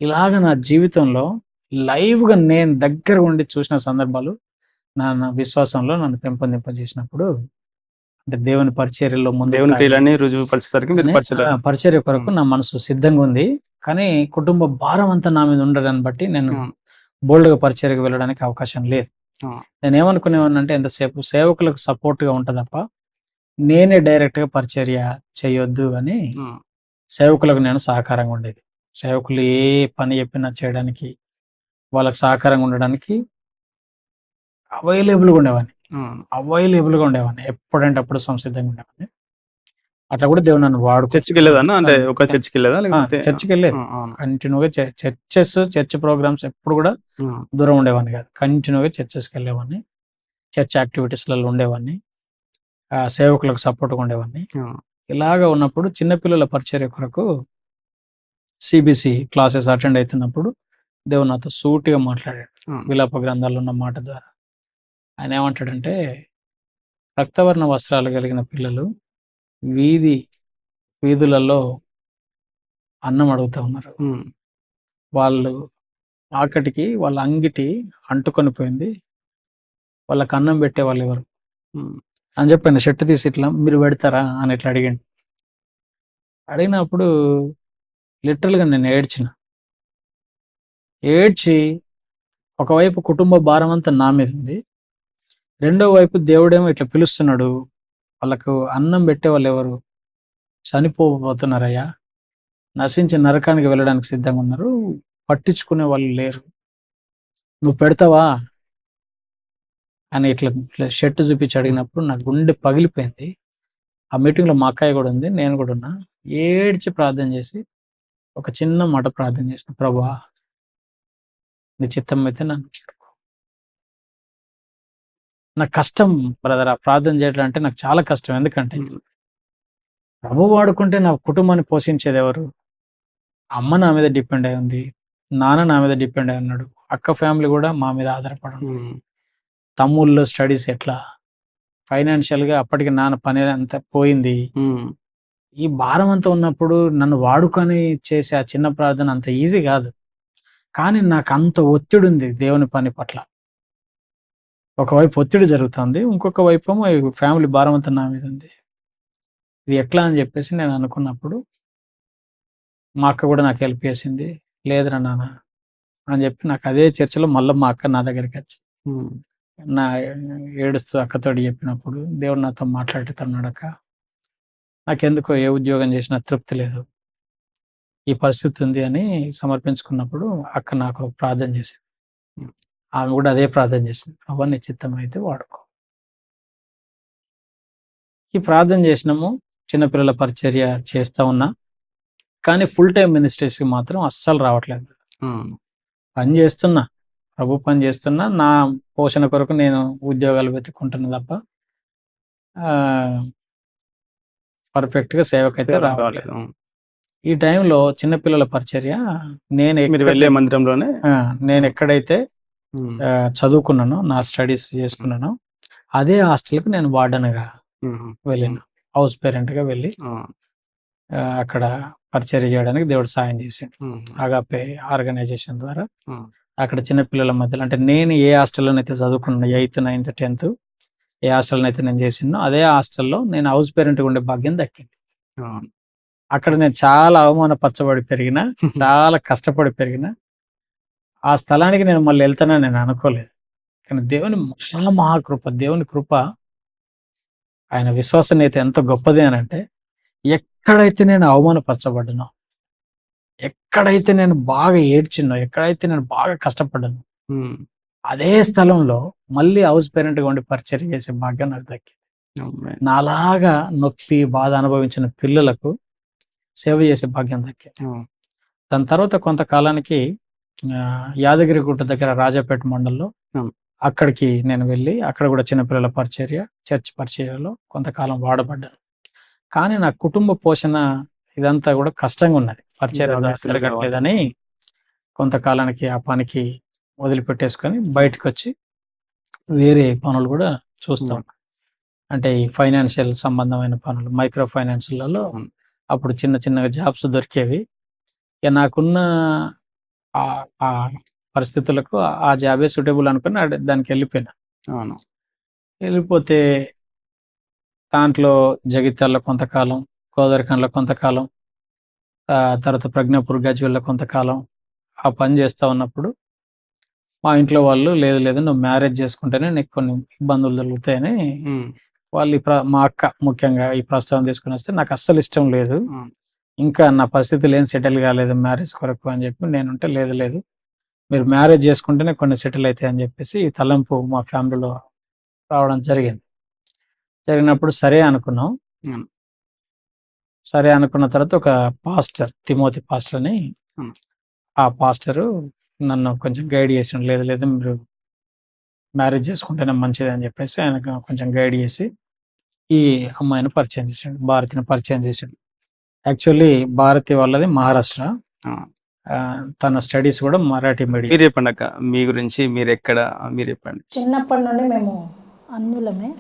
ఇలాగ నా జీవితంలో లైవ్గా నేను దగ్గర ఉండి చూసిన సందర్భాలు నా విశ్వాసంలో నన్ను పెంపొందింపజేసినప్పుడు, అంటే దేవుని పరిచర్యలో ముందు పరిచర్య కొరకు నా మనసు సిద్ధంగా ఉంది. కానీ కుటుంబ భారం అంతా నా మీద ఉండడాన్ని బట్టి నేను బోల్డ్గా పరిచర్యకు వెళ్ళడానికి అవకాశం లేదు. నేను ఏమనుకునేవాడినంటే, ఎంతసేపు సేవకులకు సపోర్ట్గా ఉంట తప్ప నేనే డైరెక్ట్గా పరిచర్య చేయొద్దు అని సేవకులకు నేను సహకారంగా ఉండేది. సేవకులు ఏ పని చెప్పినా చేయడానికి, వాళ్ళకి సహకారంగా ఉండడానికి అవైలబుల్గా ఉండేవాడిని. ఎప్పుడంటే అప్పుడు సంసిద్ధంగా ఉండేవాడిని. అట్లా కూడా దేవుడు నన్ను చర్చికి వెళ్ళేదన్నా, అంటే ఒక చర్చికి వెళ్ళేదా? చర్చికి వెళ్ళేది కంటిన్యూగా. చర్చ్ ప్రోగ్రామ్స్ ఎప్పుడు కూడా దూరం ఉండేవాడిని కాదు. కంటిన్యూగా చర్చెస్కి వెళ్ళేవాడిని, చర్చ్ యాక్టివిటీస్లలో ఉండేవాడిని, సేవకులకు సపోర్ట్గా ఉండేవాడిని. ఇలాగా ఉన్నప్పుడు చిన్నపిల్లల పరిచర్య కొరకు సిబిసి క్లాసెస్ అటెండ్ అవుతున్నప్పుడు దేవుడు నాతో సూటిగా మాట్లాడాడు విలాప గ్రంథాల్లో ఉన్న మాట ద్వారా. ఆయన ఏమంటాడంటే, రక్తవర్ణ వస్త్రాలు కలిగిన పిల్లలు వీధులలో అన్నం అడుగుతూ ఉన్నారు. వాళ్ళు ఆకటికి వాళ్ళ అంగిటి అంటుకొని పోయింది, వాళ్ళకి అన్నం పెట్టే వాళ్ళు ఎవరు అని చెప్పాను. షర్ట్ తీసి ఇట్లా మీరు పెడతారా అని ఇట్లా అడిగినప్పుడు లిటరల్గా నేను ఏడ్చి ఒకవైపు కుటుంబ భారం అంతా నా మీద ఉంది, రెండో వైపు దేవుడేమో ఇట్లా పిలుస్తున్నాడు, వాళ్ళకు అన్నం పెట్టే వాళ్ళు ఎవరు, చనిపోతున్నారయ్యా, నశించి నరకానికి వెళ్ళడానికి సిద్ధంగా ఉన్నారు, పట్టించుకునే వాళ్ళు లేరు, నువ్వు పెడతావా అని ఇట్లా షర్ట్ చూపించి అడిగినప్పుడు నా గుండె పగిలిపోయింది. ఆ మీటింగ్లో మా అక్కయ్య కూడా ఉంది, నేను కూడా ఉన్నా. ఏడ్చి ప్రార్థన చేసి ఒక చిన్న మాట ప్రార్థన చేసిన, ప్రభువా నీ చిత్తం అయితే నన్ను పట్టుకో. నాకు కష్టం బ్రదర్, ఆ ప్రార్థన చేయడం అంటే నాకు చాలా కష్టం. ఎందుకంటే ప్రభు వాడుకుంటే నా కుటుంబాన్ని పోషించేది ఎవరు? అమ్మ నా మీద డిపెండ్ అయి ఉంది, నాన్న నా మీద డిపెండ్ అయి ఉన్నాడు, అక్క ఫ్యామిలీ కూడా మా మీద ఆధారపడి ఉంది, తమ్ముళ్ళు స్టడీస్ ఎట్లా, ఫైనాన్షియల్గా అప్పటికి నాన్న పని అంతా పోయింది. ఈ భారం అంతా ఉన్నప్పుడు నన్ను వాడుకొని చేసే ఆ చిన్న ప్రార్థన అంత ఈజీ కాదు. కానీ నాకు అంత ఒత్తిడి ఉంది దేవుని పని పట్ల. ఒకవైపు ఒత్తిడి జరుగుతుంది, ఇంకొక వైపు ఫ్యామిలీ భారం అంతా నా మీద ఉంది. ఇది ఎట్లా అని చెప్పేసి నేను అనుకున్నప్పుడు మా అక్క కూడా నాకు హెల్ప్ చేసింది. లేదురా నాన్న, అని చెప్పి నాకు అదే చర్చలో మళ్ళీ మా అక్క నా దగ్గరికి వచ్చి నా ఏడుస్తూ అక్కతోటి చెప్పినప్పుడు దేవుడు నాతో మాట్లాడుతున్నాడు, అక్క నాకెందుకో ఏ ఉద్యోగం చేసినా తృప్తి లేదు, ఈ పరిస్థితి ఉంది అని సమర్పించుకున్నప్పుడు అక్క నాకు ప్రార్థన చేసింది. ఆమె కూడా అదే ప్రార్థన చేసింది, ప్రభు నీ చిత్తం అయితే వాడుకో. ఈ ప్రార్థన చేసినాము, చిన్నపిల్లల పరిచర్య చేస్తా ఉన్నా, కానీ ఫుల్ టైం మినిస్ట్రీస్కి మాత్రం అస్సలు రావట్లేదు. పని చేస్తున్నా, ప్రభు పని చేస్తున్నా, నా పోషణ కొరకు నేను ఉద్యోగాలు వెతుక్కుంటున్నా తప్ప పర్ఫెక్ట్గా సేవకైతే రావట్లేదు. ఈ టైంలో చిన్నపిల్లల పరిచర్య వెళ్ళే మందిరంలోనే నేను ఎక్కడైతే చదువుకున్నానో, నా స్టడీస్ చేసుకున్నానో అదే హాస్టల్కి నేను వార్డెన్గా వెళ్ళాను, హౌస్ పేరెంట్గా వెళ్ళి అక్కడ పరిచర్య చేయడానికి దేవుడు సాయం చేశాడు. అగాపే ఆర్గనైజేషన్ ద్వారా అక్కడ చిన్నపిల్లల మధ్యలో, అంటే నేను ఏ హాస్టల్లో అయితే చదువుకున్నాను 8th 9th 10th ఏ హాస్టల్లో అయితే నేను చేసినో అదే హాస్టల్లో నేను హౌస్ పేరెంట్గా ఉండే భాగ్యం దక్కింది. అక్కడ నేను చాలా అవమానపరచబడి పెరిగిన, చాలా కష్టపడి పెరిగిన, ఆ స్థలానికి నేను మళ్ళీ వెళ్తానని నేను అనుకోలేదు. కానీ దేవుని మహాకృప, దేవుని కృప, ఆయన విశ్వసనీయత ఎంత గొప్పది అని అంటే, ఎక్కడైతే నేను అవమానపరచబడ్డానో, ఎక్కడైతే నేను బాగా ఏడ్చినో, ఎక్కడైతే నేను బాగా కష్టపడ్డానో అదే స్థలంలో మళ్ళీ హౌస్ పేరెంట్గా ఉండి పరిచర్య చేసే భాగ్యం నాకు దక్కింది. నాలాగా నొప్పి బాధ అనుభవించిన పిల్లలకు సేవ చేసే భాగ్యం దక్కింది. దాని తర్వాత కొంతకాలానికి యాదగిరిగుట్ట దగ్గర రాజాపేట మండలంలో అక్కడికి నేను వెళ్ళి అక్కడ కూడా చిన్నపిల్లల పరిచర్య, చర్చ్ పరిచర్యలో కొంతకాలం వాడబడ్డాను. కానీ నా కుటుంబ పోషణ ఇదంతా కూడా కష్టంగా ఉన్నది, పరిచర్య జరగట్లేదని కొంతకాలానికి ఆ పనికి వదిలిపెట్టేసుకొని బయటకు వచ్చి వేరే పనులు కూడా చూస్తాం. అంటే ఈ ఫైనాన్షియల్ సంబంధమైన పనులు, మైక్రో ఫైనాన్స్లలో అప్పుడు చిన్న చిన్నగా జాబ్స్ దొరికేవి. ఇక నాకున్న ఆ పరిస్థితులకు ఆ జాబే సూటబుల్ అనుకుని దానికి వెళ్ళిపోయినా. వెళ్ళిపోతే దాంట్లో జగిత్యాలలో కొంతకాలం, గోదరిఖండ్లో కొంతకాలం, తర్వాత ప్రజ్ఞాపూర్ గజ్వేల్లో కొంతకాలం ఆ పని చేస్తూ ఉన్నప్పుడు మా ఇంట్లో వాళ్ళు లేదు నువ్వు మ్యారేజ్ చేసుకుంటేనే నీకు కొన్ని ఇబ్బందులు దొరుకుతాయని వాళ్ళు మా అక్క ముఖ్యంగా ఈ ప్రస్తావన తీసుకుని వస్తే నాకు అస్సలు ఇష్టం లేదు, ఇంకా నా పరిస్థితులు ఏం సెటిల్ కాలేదు మ్యారేజ్ కొరకు అని చెప్పి నేనుంటే లేదు మీరు మ్యారేజ్ చేసుకుంటేనే కొన్ని సెటిల్ అవుతాయి అని చెప్పేసి ఈ తలంపు మా ఫ్యామిలీలో రావడం జరిగినప్పుడు సరే అనుకున్నాం. సరే అనుకున్న తర్వాత ఒక పాస్టర్, తిమోతి పాస్టర్ అని, ఆ పాస్టరు నన్ను కొంచెం గైడ్ చేసాడు, లేదు మీరు మ్యారేజ్ చేసుకుంటేనే మంచిది అని చెప్పేసి ఆయన కొంచెం గైడ్ చేసి ఈ అమ్మాయిని పరిచయం చేశాడు, భారతిని పరిచయం చేశాడు. యాక్చువల్లీ భారతి వాళ్ళది మహారాష్ట్ర, తన స్టడీస్ కూడా మరాఠీ మీడియం. మీరు చెప్పండి అక్క, మీ గురించి, మీరు ఎక్కడ, మీరు చెప్పండి. చిన్నప్పటి నుండి మేము అన్యులమే.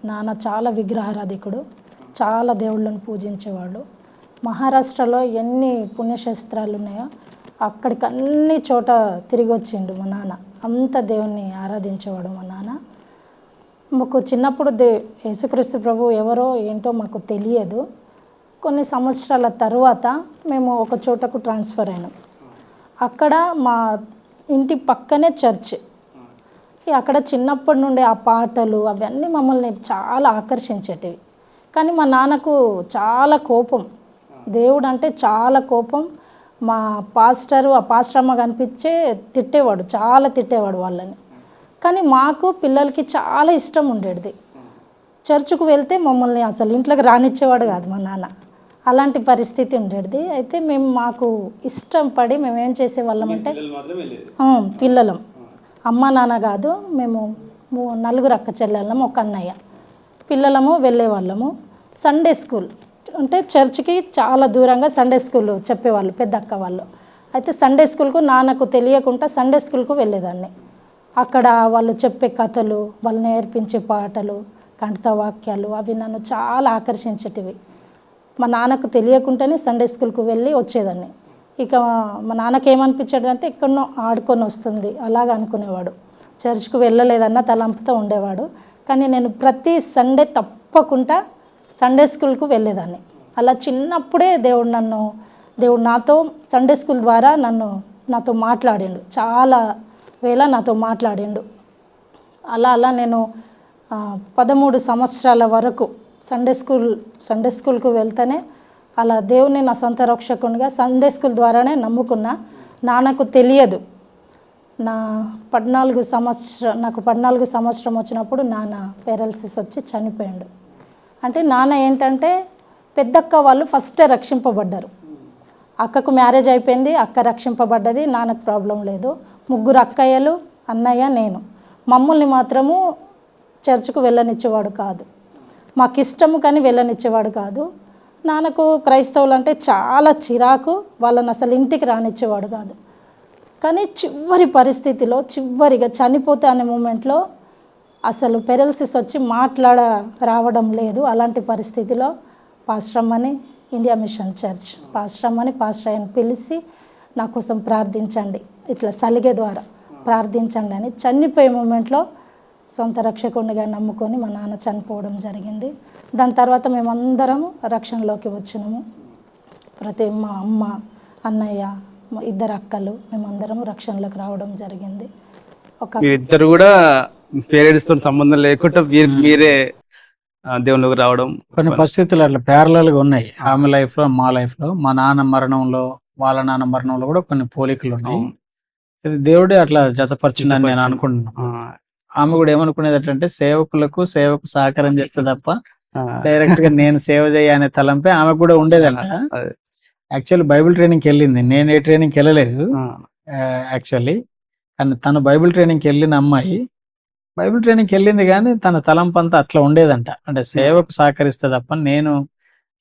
నాన్న చాలా విగ్రహారాధికుడు, చాలా దేవుళ్ళను పూజించేవాడు. మహారాష్ట్రలో ఎన్ని పుణ్యక్షేత్రాలు ఉన్నాయో అక్కడికి అన్ని చోట తిరిగి వచ్చిండు మా నాన్న. అంత దేవుణ్ణి ఆరాధించేవాడు మా నాన్న. మాకు చిన్నప్పుడు యేసుక్రీస్తు ప్రభు ఎవరో ఏంటో మాకు తెలియదు. కొన్ని సంవత్సరాల తర్వాత మేము ఒక చోటకు ట్రాన్స్ఫర్ అయినాం. అక్కడ మా ఇంటి పక్కనే చర్చ్. అక్కడ చిన్నప్పటి నుండి ఆ పాటలు అవన్నీ మమ్మల్ని చాలా ఆకర్షించేటివి. కానీ మా నాన్నకు చాలా కోపం, దేవుడు అంటే చాలా కోపం. మా పాస్టర్ అమ్మ కనిపించే తిట్టేవాడు, చాలా తిట్టేవాడు వాళ్ళని. కానీ మాకు పిల్లలకి చాలా ఇష్టం ఉండేది. చర్చ్కు వెళ్తే మమ్మల్ని అసలు ఇంట్లోకి రానిచ్చేవాడు కాదు మా నాన్న, అలాంటి పరిస్థితి ఉండేది. అయితే మాకు ఇష్టం పడి మేము ఏం చేసేవాళ్ళం అంటే, పిల్లలం, అమ్మ నాన్న కాదు, మేము 4 అక్క చెల్లెళ్ళము, ఒక అన్నయ్య, పిల్లలము వెళ్ళేవాళ్ళము. సండే స్కూల్ అంటే చర్చ్కి చాలా దూరంగా సండే స్కూల్ చెప్పేవాళ్ళు పెద్ద అక్క వాళ్ళు. అయితే సండే స్కూల్కు నాన్నకు తెలియకుండా సండే స్కూల్కు వెళ్ళేదాన్ని. అక్కడ వాళ్ళు చెప్పే కథలు, వాళ్ళు నేర్పించే పాటలు, కంఠవాక్యాలు అవి నన్ను చాలా ఆకర్షించేటివి. మా నాన్నకు తెలియకుండానే సండే స్కూల్కు వెళ్ళి వచ్చేదాన్ని. ఇక మా నాన్నకి ఏమనిపించేది అంటే ఎక్కడనో ఆడుకొని వస్తుంది అలాగ అనుకునేవాడు. చర్చ్కు వెళ్ళలేదన్న తలంపుతో ఉండేవాడు. కానీ నేను ప్రతి సండే తప్పకుండా సండే స్కూల్కు వెళ్ళేదాన్ని. అలా చిన్నప్పుడే దేవుడు నాతో సండే స్కూల్ ద్వారా నన్ను నాతో మాట్లాడిండు, చాలా వేళ నాతో మాట్లాడిండు. అలా అలా నేను 13 సంవత్సరాల వరకు సండే స్కూల్కు వెళ్తేనే అలా దేవుని నా సొంత రక్షకునిగా సండే స్కూల్ ద్వారానే నమ్ముకున్నా. నాన్నకు తెలియదు. నాకు 14 సంవత్సరం వచ్చినప్పుడు నాన్న పేరాలసిస్ వచ్చి చనిపోయాడు. అంటే నాన్న ఏంటంటే పెద్దక్క వాళ్ళు ఫస్టే రక్షింపబడ్డారు. అక్కకు మ్యారేజ్ అయిపోయింది, అక్క రక్షింపబడ్డది, నాన్నకు ప్రాబ్లం లేదు. 3 అక్కయ్యలు, అన్నయ్య, నేను. మమ్మల్ని మాత్రము చర్చ్కు వెళ్ళనిచ్చేవాడు కాదు. మాకు ఇష్టము కానీ వెళ్ళనిచ్చేవాడు కాదు. నాన్నకు క్రైస్తవులు అంటే చాలా చిరాకు, వాళ్ళని అసలు ఇంటికి రానిచ్చేవాడు కాదు. కానీ చివరి పరిస్థితిలో చివరిగా చనిపోతే అనే మూమెంట్లో అసలు పెరాలసిస్ వచ్చి రావడం లేదు. అలాంటి పరిస్థితిలో పాస్టర్ అమ్మని ఇండియా మిషన్ చర్చ్ పాస్టర్ అయ్యని పిలిచి నా కోసం ప్రార్థించండి, ఇట్లా సలిగే ద్వారా ప్రార్థించండి అని చనిపోయే మూమెంట్లో సొంత రక్షకునిగా నమ్ముకొని మా నాన్న చనిపోవడం జరిగింది. దాని తర్వాత మేమందరము రక్షణలోకి వచ్చినాము. మా అమ్మ, అన్నయ్య, 2 అక్కలు, మేమందరము రక్షణలోకి రావడం జరిగింది. మీరిద్దరు కూడా పేరెంట్స్తో సంబంధం లేకుండా మీరే దేవుళ్ళకి రావడం. కొన్ని పరిస్థితులు అట్లా ప్యారలల్గా ఉన్నాయి. ఆమె లైఫ్లో, మా లైఫ్లో, మా నాన్న మరణంలో, వాళ్ళ నాన్న మరణంలో కూడా కొన్ని పోలికలు ఉన్నాయి. ఇది దేవుడే అట్లా జతపరిచిందని నేను అనుకుంటున్నాను. ఆమె కూడా ఏమనుకునేది అంటే సేవకు సహకారం చేస్తే తప్ప డైరెక్ట్ గా నేను సేవ చేయాలనే తలంపే ఆమె కూడా ఉండేదంట. యాక్చువల్లీ బైబిల్ ట్రైనింగ్కి వెళ్ళింది, నేను ఏ ట్రైనింగ్కి వెళ్ళలేదు యాక్చువల్లీ. కానీ తను బైబిల్ ట్రైనింగ్కి వెళ్ళిన అమ్మాయి బైబిల్ ట్రైనింగ్కి వెళ్ళింది, కానీ తన తలంపు అంతా అట్లా ఉండేదంట. అంటే సేవకు సహకరిస్తే తప్ప నేను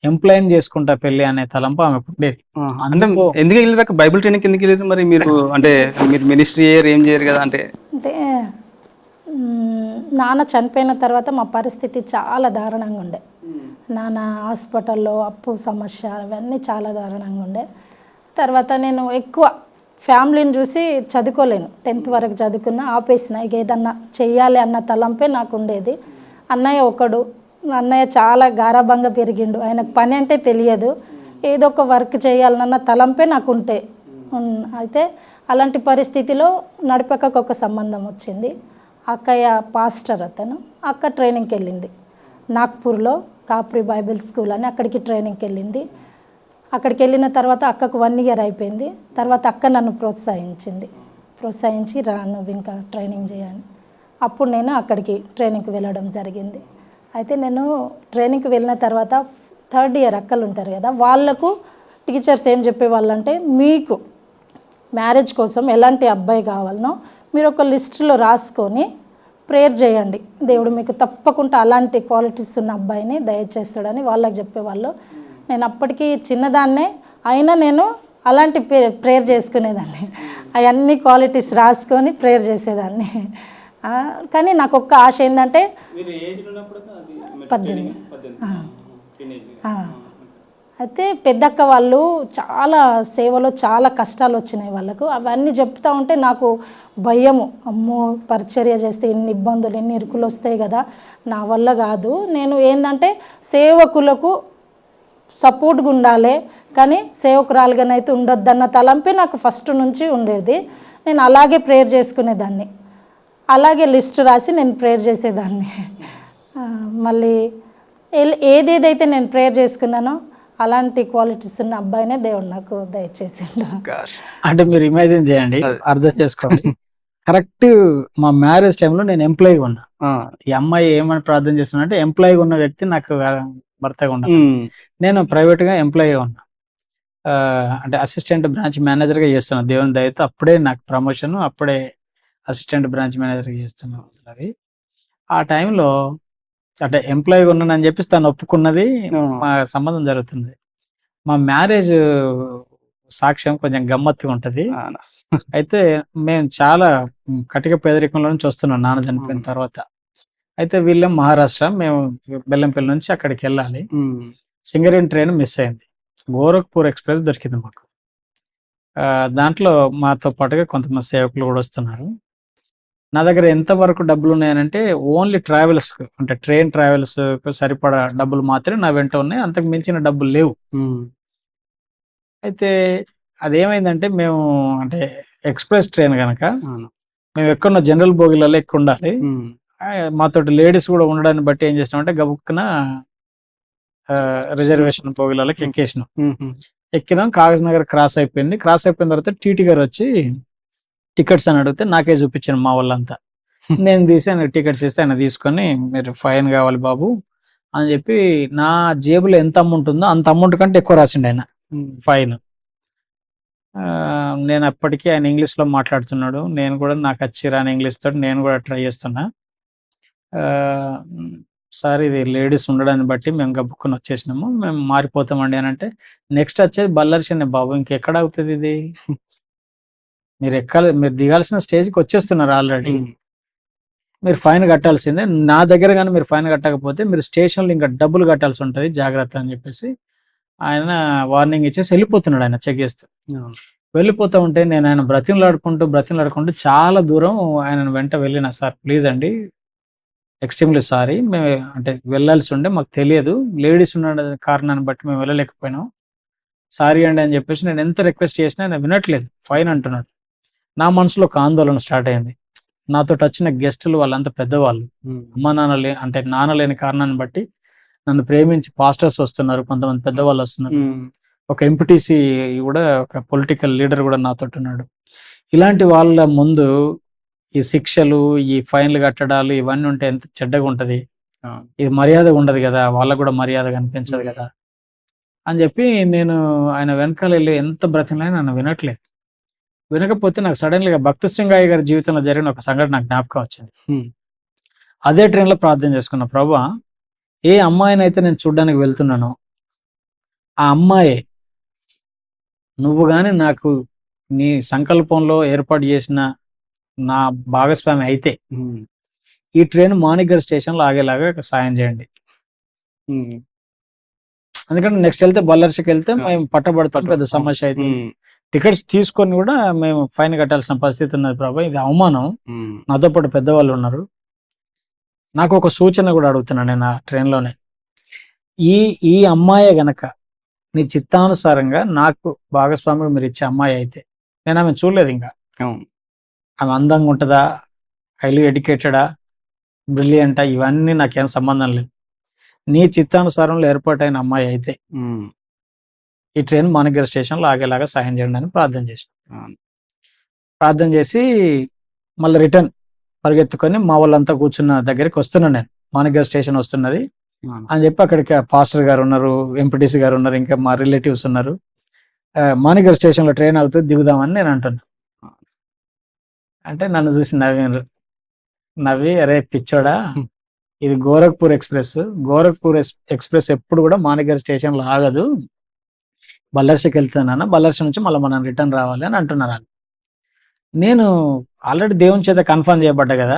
ఎంప్లాయ్ చేసుకుంటా పెళ్లి అనే తలంపు ఆమెకు ఉండేది. అంటే ఎందుకు వెళ్ళాక బైబిల్ ట్రైనింగ్ ఎందుకు వెళ్ళారు మరి మీరు? అంటే మీరు మినిస్ట్రీ ఏం చేయరు కదా? అంటే నాన్న చనిపోయిన తర్వాత మా పరిస్థితి చాలా దారుణంగా ఉండే. నాన్న హాస్పిటల్లో అప్పు సమస్య అవన్నీ చాలా దారుణంగా ఉండే. తర్వాత నేను ఎక్కువ ఫ్యామిలీని చూసి చదువుకోలేను. 10th వరకు చదువుకున్నా, ఆపేసిన. ఇక ఏదన్నా చెయ్యాలి అన్న తలంపే నాకు ఉండేది. అన్నయ్య చాలా గారాబంగా పెరిగిండు. ఆయనకు పని అంటే తెలియదు, ఏదో ఒక వర్క్ చేయాలన్న తలంపే నాకు ఉంటే. అయితే అలాంటి పరిస్థితిలో నడిపక్కకు ఒక సంబంధం వచ్చింది. అక్కయ్య పాస్టర్, అక్క ట్రైనింగ్కి వెళ్ళింది నాగ్పూర్లో, కాప్రీ బైబిల్ స్కూల్ అని, అక్కడికి ట్రైనింగ్కి వెళ్ళింది. అక్కడికి వెళ్ళిన తర్వాత అక్కకు 1 year అయిపోయింది. తర్వాత అక్క నన్ను ప్రోత్సహించి రా నువ్వు ఇంకా ట్రైనింగ్ చేయని. అప్పుడు నేను అక్కడికి ట్రైనింగ్కి వెళ్ళడం జరిగింది. అయితే నేను ట్రైనింగ్కి వెళ్ళిన తర్వాత 3rd year అక్కలు ఉంటారు కదా, వాళ్ళకు టీచర్స్ ఏం చెప్పేవాళ్ళంటే, మీకు మ్యారేజ్ కోసం ఎలాంటి అబ్బాయి కావాలనో మీరు ఒక లిస్టులో రాసుకొని ప్రేయర్ చేయండి, దేవుడు మీకు తప్పకుండా అలాంటి క్వాలిటీస్ ఉన్న అబ్బాయిని దయచేస్తాడని వాళ్ళకి చెప్పేవాళ్ళు. నేను అప్పటికి చిన్నదాన్నే అయినా నేను అలాంటి ప్రేయర్ చేసుకునేదాన్ని. అవన్నీ క్వాలిటీస్ రాసుకొని ప్రేయర్ చేసేదాన్ని. కానీ నాకు ఒక్క ఆశ ఏంటంటే 18. అయితే పెద్దక్క వాళ్ళు చాలా సేవలో చాలా కష్టాలు వచ్చినాయి వాళ్ళకు. అవన్నీ చెప్తా ఉంటే నాకు భయము, అమ్మో పరిచర్య చేస్తే ఎన్ని ఇబ్బందులు, ఎన్ని ఇరుకులు వస్తాయి కదా, నా వల్ల కాదు. నేను ఏంటంటే సేవకులకు సపోర్ట్గా ఉండాలి, కానీ సేవకురాలుగానైతే ఉండొద్దన్న తలంపే నాకు ఫస్ట్ నుంచి ఉండేది. నేను అలాగే ప్రేయర్ చేసుకునేదాన్ని, అలాగే లిస్ట్ రాసి నేను ప్రేయర్ చేసేదాన్ని. మళ్ళీ ఏదేదైతే నేను ప్రేయర్ చేసుకున్నానో అలాంటి క్వాలిటీస్ ఉన్న అబ్బాయినే దేవుడు నాకు దయచేసిండు. అంటే మీరు ఇమాజిన్ చేయండి, అర్థం చేసుకోండి. కరెక్ట్ మా మ్యారేజ్ టైంలో నేను ఎంప్లాయీగా ఉన్నా. ఈ అమ్మాయి ఏమని ప్రార్థన చేస్తున్నా అంటే, ఎంప్లాయీగా ఉన్న వ్యక్తి నాకు భర్తగా ఉన్నా. నేను ప్రైవేట్గా ఎంప్లాయీగా ఉన్నా. అంటే అసిస్టెంట్ బ్రాంచ్ మేనేజర్గా చేస్తున్నా. దేవుని దయతో అప్పుడే నాకు ప్రమోషన్, అప్పుడే అసిస్టెంట్ బ్రాంచ్ మేనేజర్గా చేస్తున్నాను. అవి ఆ టైంలో అంటే ఎంప్లాయీగా ఉన్నానని చెప్పి తను ఒప్పుకున్నది, మా సంబంధం జరుగుతుంది. మా మ్యారేజ్ సాక్ష్యం కొంచెం గమ్మత్తుగా ఉంటుంది. అయితే మేము చాలా కటిక పేదరికంలో నుంచి వస్తున్నాం నాన్న చనిపోయిన తర్వాత. అయితే వీళ్ళం మహారాష్ట్ర, మేము బెల్లంపల్లి నుంచి అక్కడికి వెళ్ళాలి. సింగరేణి ట్రైన్ మిస్ అయింది. గోరఖ్పూర్ ఎక్స్ప్రెస్ దొరికింది మాకు. దాంట్లో మాతో పాటుగా కొంతమంది సేవకులు కూడా వస్తున్నారు. నా దగ్గర ఎంతవరకు డబ్బులు ఉన్నాయనంటే ఓన్లీ ట్రావెల్స్, అంటే ట్రైన్ ట్రావెల్స్ సరిపడా డబ్బులు మాత్రమే నా వెంట ఉన్నాయి, అంతకు మించిన డబ్బులు లేవు. అయితే అదేమైందంటే మేము అంటే ఎక్స్‌ప్రెస్ ట్రైన్ గనక అవును. మేము ఎక్కడున్న జనరల్ బోగీలలో ఎక్కువుండాలి. హ్మ్. మాతోటి లేడీస్ గూడా ఉండడాన్ని బట్టి ఏం చేసినామంటే గబుక్కున రిజర్వేషన్ బోగీలలోకి హ్మ్. ఎక్కేసినాం. హుహు. ఎక్కినాం. కాగజ్ నగర్ క్రాస్ అయిపోయింది. క్రాస్ అయిపోయిన తర్వాత టీటీ గారొచ్చి టికెట్స్ అని అడిగితే నాకే చూపించారు మా వాళ్ళంతా. నేను తీసి ఆయనకి టికెట్స్ ఇస్తే ఆయన తీసుకొని మీరు ఫైన్ కావాలి బాబు అని చెప్పి నా జేబులో ఎంత అమౌంట్ ఉందో అంత అమౌంట్ కంటే ఎక్కువ రాసిండు ఆయన హ్మ్. ఫైన్. నేను అప్పటికి ఆయన ఇంగ్లీష్లో మాట్లాడుతున్నాడు. నేను కూడా నాకు వచ్చి రాని ఇంగ్లీష్ తోటి నేను కూడా ట్రై చేస్తున్నా. ఆహ్, సార్ ఇది లేడీస్ ఉండడాన్ని బట్టి మేము గబుక్కున వచ్చేసినాము. మేము మారిపోతామండి అని అంటే నెక్స్ట్ వచ్చేది బల్లర్షనే బాబు ఇంకెక్కడ అవుతుంది ఇది? మీరు ఎక్కాలి మీరు దిగాల్సిన స్టేజ్‌కి వచ్చేస్తున్నారు ఆల్రెడీ. హ్మ్. మీరు ఫైన్ కట్టాల్సిందే. నా దగ్గర గాని మీరు ఫైన్ కట్టకపోతే మీరు స్టేషన్‌లో ఇంకా డబ్బులు కట్టాల్సి ఉంటది. జాగ్రత్త అని చెప్పేసి ఆయన వార్నింగ్ ఇచ్చేసి వెళ్ళిపోతున్నాడు ఆయన చెక్ చేస్తూ. అవును. వెళ్ళిపోతా ఉంటే నేను ఆయన బ్రతిమలాడుకుంటూ చాలా దూరం ఆయనను వెంట వెళ్ళిన సార్ ప్లీజ్ అండి. Extremely sorry. మేము అంటే వెళ్ళాల్సి ఉండే మాకు తెలియదు. లేడీస్ ఉన్న కారణాన్ని బట్టి మేము వెళ్ళలేకపోయినాం. సారీ అండి అని చెప్పేసి నేను ఎంత రిక్వెస్ట్ చేసినా ఆయన వినట్లేదు. ఫైన్ అంటున్నాడు. నా మనసులో ఒక ఆందోళన స్టార్ట్ అయింది. నాతోటొచ్చిన గెస్టులు వాళ్ళంతా పెద్దవాళ్ళు. హ్మ్. అమ్మా, నాన్న అంటే నాన్న లేని కారణాన్ని బట్టి నన్ను ప్రేమించి పాస్టర్స్ వస్తున్నారు. కొంతమంది పెద్దవాళ్ళొస్తున్నారు. హ్మ్. ఒక ఎంపీటీసీ గూడా ఒక పొలిటికల్ లీడర్ గూడా నాతోటున్నాడు. ఇలాంటి వాళ్ళ ముందు ఈ శిక్షలు, ఈ ఫైన్‌లు కట్టడాలు ఇవన్నీ ఉంటే ఎంత చెడ్డగుంటది. అవును. ఇది మర్యాదగా ఉండదు గదా! వాళ్ళకి గూడా మర్యాదగా అనిపించదు హ్మ్. గదా! అని జెప్పి నేను ఆయన వెనకాలెళ్ళి ఎంత బ్రతిమిలాడినా నన్ను వినట్లేదు. వినకపోతే నాకు సడెన్‌గా భక్త సింగయ్య గారి జీవితంలో జరిగిన ఒక సంఘటన నాకు జ్ఞాపకం వచ్చింది. హ్మ్. అదే ట్రైన్‌లో ప్రార్థన చేసుకున్నా. ప్రభువా! ఏ అమ్మాయినైతే నేను చూడ్డానికి వెళ్తున్నానో, ఆ అమ్మాయే నువ్వు గాని నాకు నీ సంకల్పంలో ఏర్పాటు చేసిన నా భాగస్వామి అయితే, హ్మ్. ఈ ట్రైన్ మాణిక్గఢ్ స్టేషన్‌లో ఆగేలాగా సాయం చేయండి. హ్మ్. ఎందుకంటే నెక్స్ట్ ఎళ్తే బల్లర్షికెళ్తే ఆ! మేము పట్టబడతాం. పెద్ద అవును. సమస్య అయితది. హ్మ్. టికెట్స్ తీసుకొని గూడా మేము ఫైన్ కట్టాల్సిన పరిస్థితి ఉన్నది ప్రభు. ఇది అవమానం. హ్మ్. నాతో పాటు పెద్దవాళ్ళున్నారు. నాకొక సూచన గూడా అడుగుతున్నా నేను ఆ ట్రైన్‌లోనే. ఈ ఈ అమ్మాయే గనక నీ చిత్తానుసారంగా నాకు భాగస్వామిగా మీరిచ్చే అమ్మాయి అయితే, నేనామెను చూడలేదింకా. అవును. ఆమె అందంగా ఉంటదా? హైలీ ఎడ్యుకేటెడా? బ్రిలియంటా? ఇవన్నీ నాకేం సంబంధం లేదు. నీ చిత్తానుసారంలో ఏర్పాటైన అమ్మాయి అయితే, హ్మ్. ఈ ట్రైన్ మాణిక్గఢ్ స్టేషన్‌లో ఆగేలాగా సాయం చేయండి అని ప్రార్థన చేసినా. అవును. ప్రార్థన చేసి మళ్ళీ రిటర్న్ పరిగెత్తుకొని మా వాళ్ళంతా కూర్చున్న దగ్గరికి వస్తున్నా నేను. మాణిక్గఢ్ స్టేషన్ వస్తున్నది అవును. అని చెప్పి అక్కడికి ఆ పాస్టర్ గారున్నారు, ఎంపీటీసీ గారున్నారు, ఇంకా మా రిలేటివ్స్ ఉన్నారు. మాణిక్గఢ్ స్టేషన్‌లో ట్రైన్ ఆగుతది దిగుదామని నేను అంటున్నా. అంటే నన్ను చూసి నవ్విండ్రు. నవ్వి "అరేయ్ పిచ్చోడా! హ్మ్. ఇది గోరఖ్‌పూర్ ఎక్స్‌ప్రెస్. గోరఖ్‌పూర్ ఎక్స్‌ప్రెస్ ఎప్పుడు కూడా మాణిక్గఢ్ స్టేషన్‌లో ఆగదు. బల్లర్షికెళ్తది నాన్న. బల్లర్షి నుంచి మళ్ళా మనం రిటర్న్ రావాలి" అని అంటున్నారాళ్ళు. నేను ఆల్రెడీ దేవుని చేత కన్ఫర్మ్ చేయబడ్డా గదా!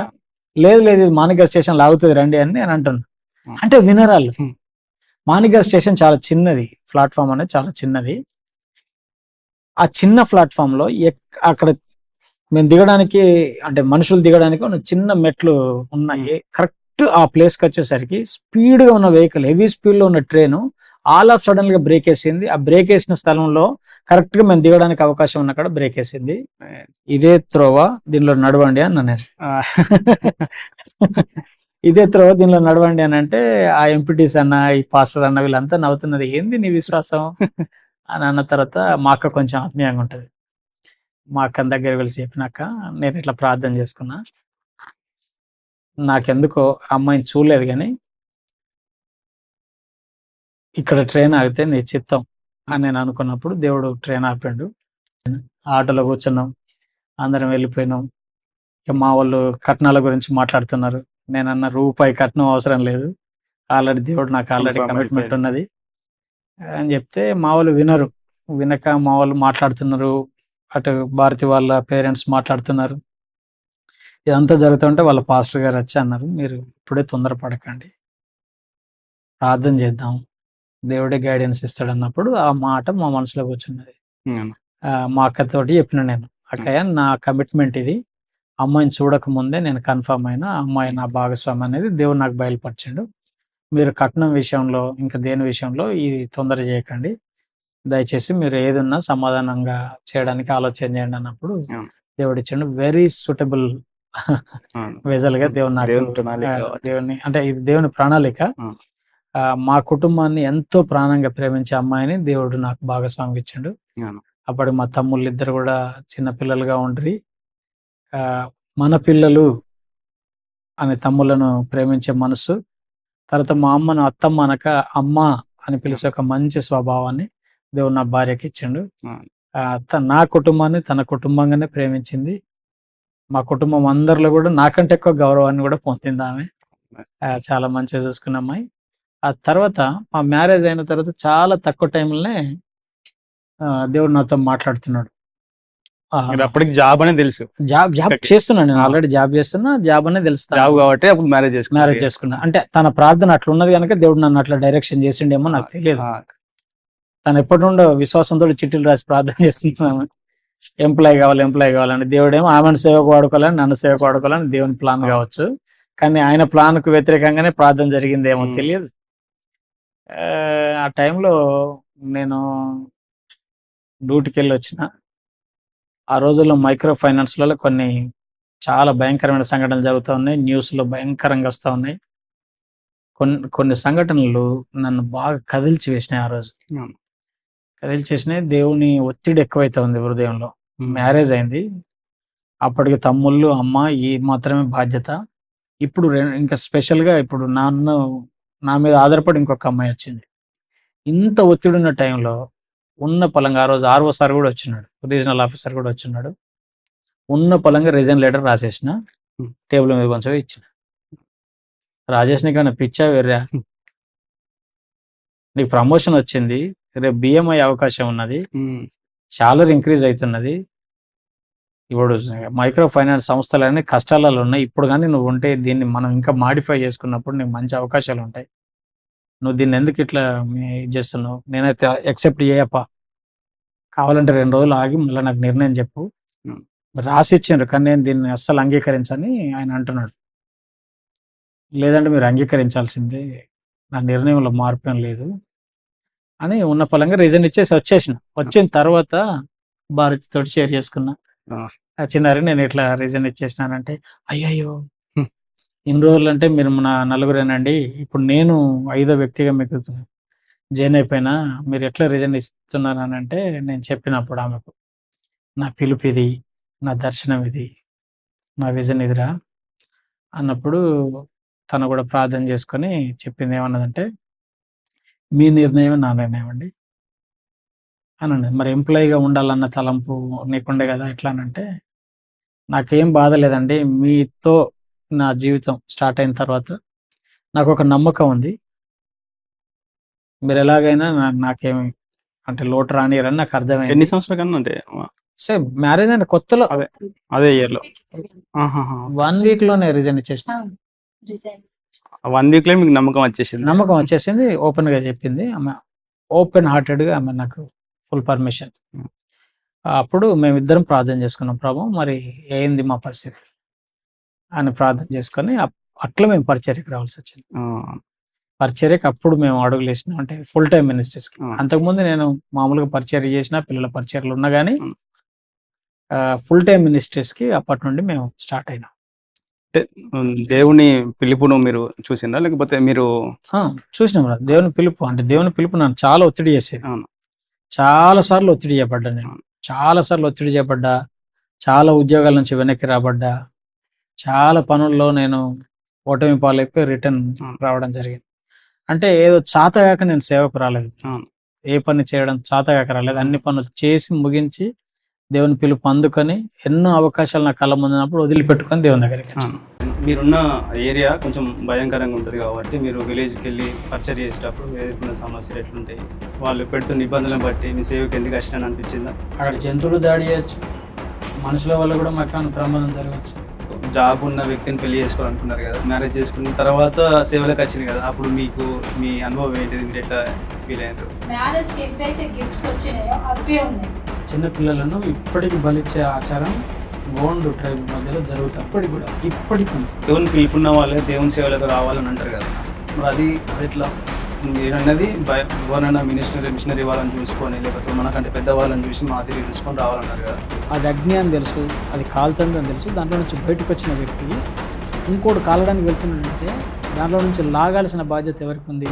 లేదు లేదు ఇది మాణిక్గఢ్ స్టేషన్‌లో ఆగుతది రండి అని నేను అంటున్నా. హ్మ్. అంటే వినరాళ్ళు. హ్మ్. మాణిక్గఢ్ స్టేషన్ చాలా చిన్నది. ప్లాట్‌ఫార్మ్ అనేది చాలా చిన్నది. ఆ చిన్న ప్లాట్‌ఫార్మ్‌లో అక్కడ మేము దిగడానికి అంటే మనుషులు దిగడానికి ఉన్న చిన్న మెట్లు హ్మ్. ఉన్నాయి. కరెక్ట్ ఆ ప్లేస్‌కొచ్చేసరికి స్పీడ్‌గా ఉన్న వెహికల్, హెవీ స్పీడ్‌లో ఉన్న ట్రైను ఆల్ ఆఫ్ సడెన్‌గా బ్రేకేసింది. ఆ బ్రేకేసిన స్థలంలో కరెక్ట్‌గా మేము దిగడానికి అవకాశం ఉన్న కాడ బ్రేకేసింది. ఇదే త్రోవ దీనిలో నడవండి అన్నా నేను. ఆ! ఇదే త్రోవ దీనిలో నడవండి అనంటే ఆ ఎంపీటీస్ అన్న, ఈ పాస్టర్ అన్న వీళ్ళంతా నవ్వుతున్నారు. ఏంది నీ విశ్వాసం అని అన్న తర్వాత మా అక్క కొంచెం ఆత్మీయంగా ఉంటది. మా అక్కని దగ్గరికి వెళ్లి చెప్పినాక నేను ఇట్లా ప్రార్థన చేసుకున్నా. నాకెందుకో ఆ అమ్మాయిని చూడలేదు గానీ, ఇక్కడ ట్రైన్ ఆగితే నీ చిత్తం అని నేను అనుకున్నప్పుడు దేవుడు ట్రైన్ ఆపిండు. ఆటోలో కూర్చున్నాం. అందరం వెళ్ళిపోయినాం. ఇక మా వాళ్ళు కట్నాల గురించి మాట్లాడుతున్నారు. నేనన్నా రూపాయి కట్నం అవసరం లేదు. ఆల్రెడీ దేవుడు నాకు ఆల్రెడీ కన్ఫర్మ్ కమిట్మెంట్ అయిపోయింది. ఉన్నది అని చెప్తే మా వాళ్ళు వినరు. వినక మా వాళ్ళు మాట్లాడుతున్నారు. అటు భారతి వాళ్ళ పేరెంట్స్ మాట్లాడుతున్నారు. ఇదంతా జరుగుతుంటే వాళ్ళ పాస్టర్ గారు వచ్చి అన్నారు, "మీరు ఇప్పుడే తొందరపడకండి. ప్రార్థన చేద్దాం. దేవుడే గైడెన్స్ ఇస్తాడన్నప్పుడు" ఆ మాట మా మనసులో కూర్చున్నది. అవును. మా అక్కతోటి చెప్పిన నేను. హ్మ్. "అక్కయ్య నా కమిట్మెంట్ ఇది. అమ్మాయిని చూడకముందే నేను కన్ఫర్మ్ అయినా. ఆ అమ్మాయి హ్మ్. నా భాగస్వామి అనేది దేవుడు నాకు బయలుపరిచిండు. మీరు కట్నం విషయంలో, ఇంకా దేని విషయంలో ఇది తొందర చేయకండి. దయచేసి మీరు ఏదున్నా సమాధానంగా చేయడానికి ఆలోచన చేయండి అన్నప్పుడు అవును. దేవుడు ఇచ్చిండు. వెరీ సూటబుల్ అవును. వెజల్గా దేవుడు నాకు దేవుని ప్రణాళిక కాబట్టి. దేవుని అంటే ఇది దేవుని ప్రణాళిక. అవును. మా కుటుంబాన్ని ఎంతో ప్రాణంగా ప్రేమించే అమ్మాయిని దేవుడు నాకు భాగస్వామికి ఇచ్చిండు. అవును. అప్పటికి మా తమ్ముళ్ళు ఇద్దరు కూడా చిన్న పిల్లలుగా ఉండ్రి. మన పిల్లలు అనే తమ్ముళ్ళను ప్రేమించే మనసు, తర్వాత మా అమ్మను అత్తమ్మ అనక అమ్మ అని పిలిచే ఒక మంచి స్వభావాన్ని దేవుడు నా భార్యకి ఇచ్చిండు. అవును. నా కుటుంబాన్ని తన కుటుంబంగానే ప్రేమించింది. మా కుటుంబం అందరిలో కూడా నాకంటే ఎక్కువ గౌరవాన్ని కూడా పొందింది ఆమె. చాలా మంచిగా చూసుకున్న అమ్మాయి. ఆ తర్వాత మా మ్యారేజ్ అయిన తర్వాత చాలా తక్కువ టైంలోనే దేవుడు నాతో మాట్లాడుతున్నాడు. మీరు అప్పటికి జాబ్ అనేది తెలుసు, జాబ్ చేస్తున్నాను నేను, ఆ. ఆల్రెడీ జాబ్ చేస్తున్నా. జాబ్ అనేది జాబ్ తెలుస్తాను. కాబట్టి అప్పుడు మ్యారేజ్ మ్యారేజ్ చేసుకున్నా అంటే తన ప్రార్థన అట్లా ఉన్నది కనుక దేవుడు నన్ను అట్లా డైరెక్షన్ చేసిండేమో నాకు తెలియదు. తను ఎప్పటి నుండో విశ్వాసంతో చిట్టీలు రాసి ప్రార్థన చేస్తున్నాను. ఎంప్లాయ్ కావాలని. దేవుడేమో ఆమెను సేవకు వాడుకోవాలని, నన్ను సేవకు వాడుకోవాలని దేవుని ప్లాన్ కావచ్చు. కానీ ఆయన ప్లాన్కు వ్యతిరేకంగానే ప్రార్థన జరిగిందేమో తెలియదు. ఆ టైంలో నేను డ్యూటీకి వెళ్ళి వచ్చిన. ఆ రోజుల్లో మైక్రో ఫైనాన్స్లలో కొన్ని చాలా భయంకరమైన సంఘటనలు జరుగుతూ ఉన్నాయి. న్యూస్లో భయంకరంగా వస్తూ ఉన్నాయి. కొన్ని సంఘటనలు నన్ను బాగా కదిల్చి వేసినాయి. ఆ రోజు కదిల్చేసినాయి. దేవుని ఒత్తిడి ఎక్కువైతే ఉంది హృదయంలో. మ్యారేజ్ అయింది, అప్పటికి తమ్ముళ్ళు, అమ్మ ఈ మాత్రమే బాధ్యత. ఇప్పుడు ఇంకా స్పెషల్గా ఇప్పుడు నా మీద ఆధారపడి ఇంకొక అమ్మాయి వచ్చింది. ఇంత ఒత్తిడి ఉన్న టైంలో ఉన్న పలంగా ఆ రోజు ఆర్ఓ సార్ కూడా వచ్చినాడు, రీజనల్ ఆఫీసర్ కూడా వచ్చినాడు. ఉన్న పలంగా రిజైన్ లెటర్ రాసేసిన, టేబుల్ మీద కొంచెం ఇచ్చిన. రాజేష్ నీకన్నా పిచ్చా వెర్రా, నీకు ప్రమోషన్ వచ్చింది, రేపు బిఎంఐ అవకాశం ఉన్నది, సాలరీ ఇంక్రీజ్ అవుతున్నది, ఇప్పుడు మైక్రో ఫైనాన్స్ సంస్థలన్నీ కష్టాలలో ఉన్నాయి. ఇప్పుడు కానీ నువ్వు ఉంటే దీన్ని మనం ఇంకా మాడిఫై చేసుకున్నప్పుడు నీకు మంచి అవకాశాలు ఉంటాయి. నువ్వు దీన్ని ఎందుకు ఇట్లా చేస్తున్నావు? నేనైతే ఎక్సెప్ట్ చేయప్ప, కావాలంటే 2 రోజులు ఆగి మళ్ళీ నాకు నిర్ణయం చెప్పు. రాసి ఇచ్చిండ్రు కానీ నేను దీన్ని అస్సలు అంగీకరించని ఆయన అంటున్నాడు. లేదంటే మీరు అంగీకరించాల్సిందే, నా నిర్ణయంలో మార్పు ఏం లేదు అని ఉన్న పలంగా రీజన్ ఇచ్చేసి వచ్చేసిన. వచ్చిన తర్వాత భారతితో షేర్ చేసుకున్నా. చిన్నారి నేను ఇట్లా రీజన్ ఇచ్చేసినానంటే, అయ్యయ్యో ఇన్ని రోజులు అంటే మీరు నా నలుగురేనండి, ఇప్పుడు నేను 5వ వ్యక్తిగా మీకు జాయిన్ అయిపోయినా, మీరు ఎట్లా రీజన్ ఇస్తున్నారనంటే నేను చెప్పినప్పుడు ఆమెకు నా పిలుపు ఇది, నా దర్శనం ఇది, నా విజన్ ఇదిరా అన్నప్పుడు తను కూడా ప్రార్థన చేసుకొని చెప్పింది ఏమన్నదంటే, మీ నిర్ణయం నా నిర్ణయం అండి అనండి. మరి ఎంప్లాయీగా ఉండాలన్న తలంపు నీకుండే కదా ఎట్లా అనంటే, నాకేం బాధ లేదండి, మీతో నా జీవితం స్టార్ట్ అయిన తర్వాత నాకు ఒక నమ్మకం ఉంది, మీరు ఎలాగైనా నాకేమి అంటే లోటు రానియరని నాకు అర్థమైంది. ఎన్ని సంవత్సరాల కన్నా అంటే సేమ్ మ్యారేజ్ అయిన కొత్తలో అదే ఇయర్ లో 1 వీక్ లోనే రిజైన్ ఇచ్చేసిన. 1 వీక్ లో మీకు నమ్మకం వచ్చేసింది. ఓపెన్ గా చెప్పింది ఆమె, ఓపెన్ హార్టెడ్ గా ఆమె నాకు ఫుల్ పర్మిషన్. అప్పుడు మేమిద్దరం ప్రార్థన చేసుకున్నాం, ప్రభు మరి ఏంది మా పరిస్థితి అని ప్రార్థన చేసుకొని అట్లా మేము పరిచర్యకి రావాల్సి వచ్చింది. పరిచర్యకి అప్పుడు మేము అడుగులు వేసినాం, అంటే ఫుల్ టైం మినిస్ట్రీస్కి. అంతకుముందు నేను మామూలుగా పరిచర్య చేసిన, పిల్లల పరిచర్యలు ఉన్నా కానీ ఫుల్ టైం మినిస్ట్రీస్కి అప్పటి నుండి మేము స్టార్ట్ అయినాం. అంటే దేవుని పిలుపును మీరు చూసిందా, లేకపోతే మీరు చూసినాం? దేవుని పిలుపు అంటే దేవుని పిలుపు నన్ను చాలా ఒత్తిడి చేసేది. చాలా సార్లు ఒత్తిడి చేయబడ్డా నేను, చాలా ఉద్యోగాల నుంచి వెనక్కి రాబడ్డా, చాలా పనుల్లో నేను ఓటమి పాలైపోయి రిటర్న్ రావడం జరిగింది. అంటే ఏదో చాతగాక నేను సేవకు రాలేదు, ఏ పని చేయడం చాతగాక రాలేదు. అన్ని పనులు చేసి ముగించి దేవుని పిలుపు అందుకొని ఎన్నో అవకాశాలు నా కళ్ళ ముందున్నప్పుడు వదిలిపెట్టుకొని దేవుని దగ్గరికి. మీరున్న ఏరియా కొంచెం భయంకరంగా ఉంటుంది కాబట్టి మీరు విలేజ్కి వెళ్ళి పరిచయం చేసేటప్పుడు ఎదుర్కొన్న సమస్యలు ఎట్లుంటాయి, వాళ్ళు పెడుతున్న ఇబ్బందులను బట్టి మీ సేవకి ఎందుకు కష్టం అనిపించిందా? అక్కడ జంతువులు దాడి చేయొచ్చు, మనుషుల వల్ల కూడా మాకు ప్రమాదం జరగచ్చు. జాబ్ ఉన్న వ్యక్తిని పెళ్లి చేసుకోవాలనుకున్నారు కదా, మ్యారేజ్ చేసుకున్న తర్వాత సేవలకు వచ్చింది కదా, అప్పుడు మీకు మీ అనుభవం ఏంటిది, మీరు ఎట్లా ఫీల్ అయ్యారు? మ్యారేజ్కి ఎప్పుడైతే గిఫ్ట్స్ వచ్చినాయో అవే ఉన్నాయి. చిన్నపిల్లలను ఇప్పటికి బలిచ్చే ఆచారం గోండు ట్రైబ్ మధ్యలో జరుగుతుంది, ఇప్పటికి ఉంది. దేవుని పిలుపున్న వాళ్ళే దేవుని సేవలకు రావాలని అంటారు కదా, మరి అది ఎట్లా మీరన్నది ఎవరైనా మిషనరీ వాళ్ళని చూసుకొని లేకపోతే మనకంటే పెద్దవాళ్ళని చూసి మాదిరి చూసుకొని రావాలన్నారు కదా. అది అగ్ని అని తెలుసు, అది కాలుతుందని తెలుసు. దాంట్లో నుంచి బయటకు వచ్చిన వ్యక్తి ఇంకోటి కాలడానికి వెళ్తున్నాడంటే దాంట్లో నుంచి లాగాల్సిన బాధ్యత ఎవరికి ఉంది?